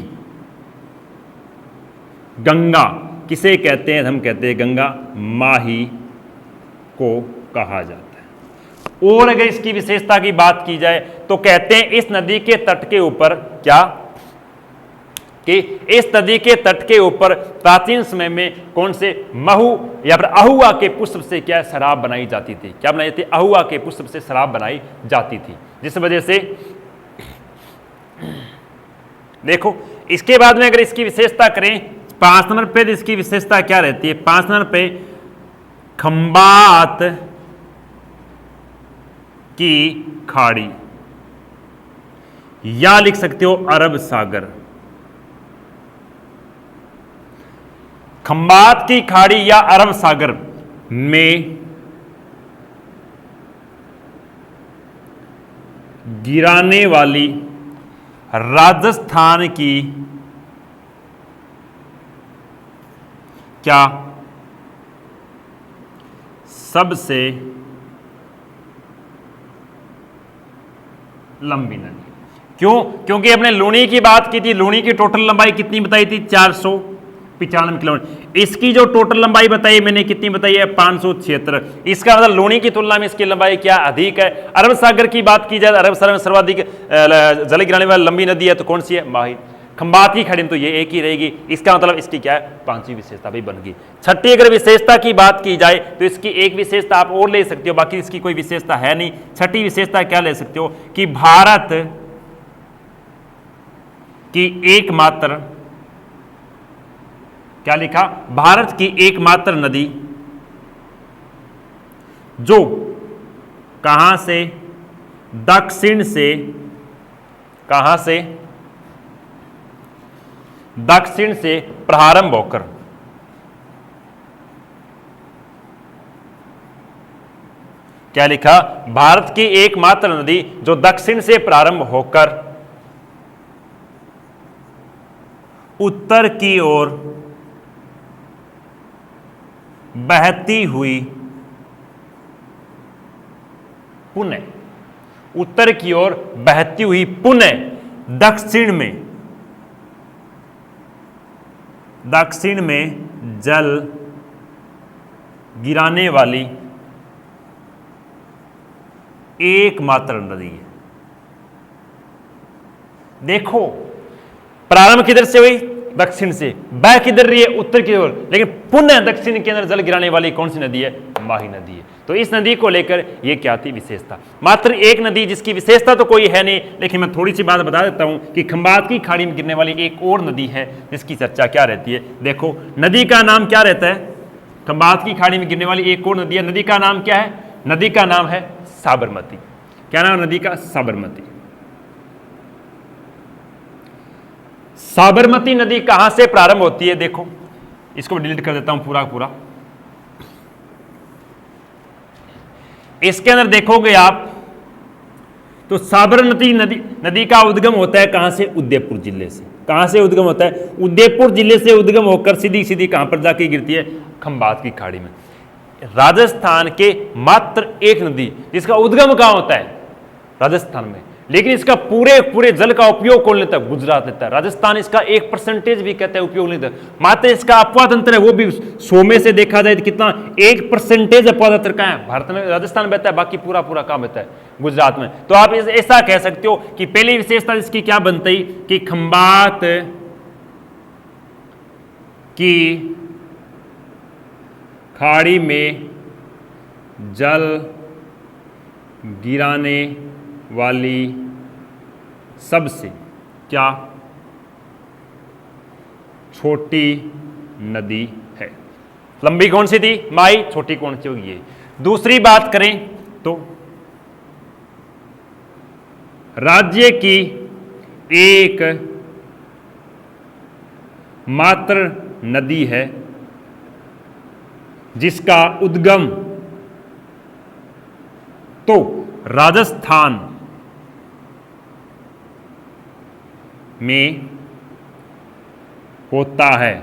गंगा किसे कहते हैं? हम कहते हैं गंगा माही को कहा जाता है। और अगर इसकी विशेषता की बात की जाए तो कहते हैं इस नदी के तट के ऊपर क्या कि इस नदी के तट के ऊपर प्राचीन समय में कौन से महू या फिर अहुआ के पुष्प से क्या शराब बनाई जाती थी? क्या बनाई जाती? अहुआ के पुष्प से शराब बनाई जाती थी, जिस वजह से देखो। इसके बाद में अगर इसकी विशेषता करें 5 नंबर पे, इसकी विशेषता क्या रहती है? 5 नंबर पे खंबात की खाड़ी, या लिख सकते हो अरब सागर। खंबात की खाड़ी या अरब सागर में गिराने वाली राजस्थान की क्या सबसे लंबी नदी? क्यों? क्योंकि हमने लूनी की बात की थी, लूनी की टोटल लंबाई कितनी बताई थी? 495 किलोमीटर। इसकी जो टोटल लंबाई बताई मैंने कितनी बताई है? 576। इसका मतलब लूनी की तुलना में इसकी लंबाई क्या अधिक है? अरब सागर की बात की जाए, अरब सागर में सर्वाधिक जल गिराने वाली लंबी नदी है तो कौन सी है? माही। खंबात की खाड़ी में तो ये एक ही रहेगी। इसका मतलब इसकी क्या है? पांचवी विशेषता भी बन गई। छठी अगर विशेषता की बात की जाए तो इसकी एक विशेषता आप और ले सकते हो, बाकी इसकी कोई विशेषता है नहीं। छठी विशेषता क्या ले सकते हो कि भारत की एकमात्र, क्या लिखा? भारत की एकमात्र नदी जो कहां से? दक्षिण से, कहां से? दक्षिण से प्रारंभ होकर क्या लिखा? भारत की एकमात्र नदी जो दक्षिण से प्रारंभ होकर उत्तर की ओर बहती हुई पुनः, उत्तर की ओर बहती हुई पुनः दक्षिण में जल गिराने वाली एकमात्र नदी है। देखो प्रारंभ किधर से हुई? दक्षिण से। बह किधर रही है? उत्तर की ओर। लेकिन पुनः दक्षिण के अंदर जल गिराने वाली कौन सी नदी है? माही नदी है। तो इस नदी को लेकर यह क्या थी? विशेषता। मात्र एक नदी जिसकी विशेषता तो कोई है नहीं, लेकिन मैं थोड़ी सी बात बता देता हूं कि खंबात की खाड़ी में गिरने वाली एक और नदी है जिसकी चर्चा क्या रहती है। देखो नदी का नाम क्या रहता है? खंबात की खाड़ी में गिरने वाली एक और नदी है, नदी का नाम क्या है? नदी का नाम है साबरमती। क्या नाम है नदी का? साबरमती। साबरमती नदी कहां से प्रारंभ होती है? देखो इसको डिलीट कर देता हूं पूरा पूरा। इसके अंदर देखोगे आप तो साबरमती नदी का उद्गम होता है कहां से? उदयपुर जिले से। कहां से उद्गम होता है? उदयपुर जिले से उद्गम होकर सीधी सीधी कहां पर जाके गिरती है? खंबात की खाड़ी में। राजस्थान के मात्र एक नदी जिसका उद्गम कहां होता है? राजस्थान में। लेकिन इसका पूरे जल का उपयोग कौन लेता है? गुजरात लेता है। राजस्थान इसका 1% भी कहते हैं उपयोग लेता है। मात्र इसका अपवाद तंत्र है, वो भी 100 में से देखा जाए तो कितना? 1% अपवाद तंत्र का है। भारत में राजस्थान बहता है, बाकी पूरा कहां बहता है? गुजरात में। तो आप ऐसा कह सकते हो कि पहली विशेषता इसकी क्या बनती कि खंबात की खाड़ी में जल गिराने वाली सबसे क्या? छोटी नदी है। लंबी कौन सी थी? माही। छोटी कौन सी होगी? ये। दूसरी बात करें तो राज्य की एक मात्र नदी है जिसका उद्गम तो राजस्थान में होता है,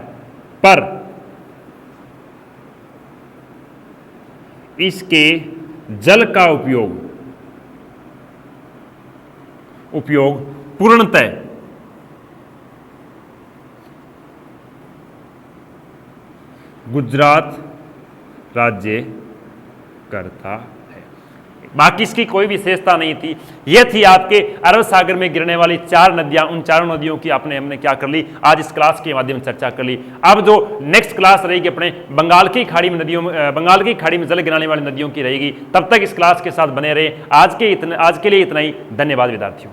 पर इसके जल का उपयोग पूर्णतः गुजरात राज्य करता है। बाकी इसकी कोई विशेषता नहीं थी। यह थी आपके अरब सागर में गिरने वाली 4 नदियां। उन चारों नदियों की हमने क्या कर ली? आज इस क्लास के माध्यम से चर्चा कर ली। अब जो नेक्स्ट क्लास रहेगी अपने बंगाल की खाड़ी में जल गिराने वाली नदियों की रहेगी। तब तक इस क्लास के साथ बने रहे। आज के लिए इतना ही। धन्यवाद विद्यार्थियों।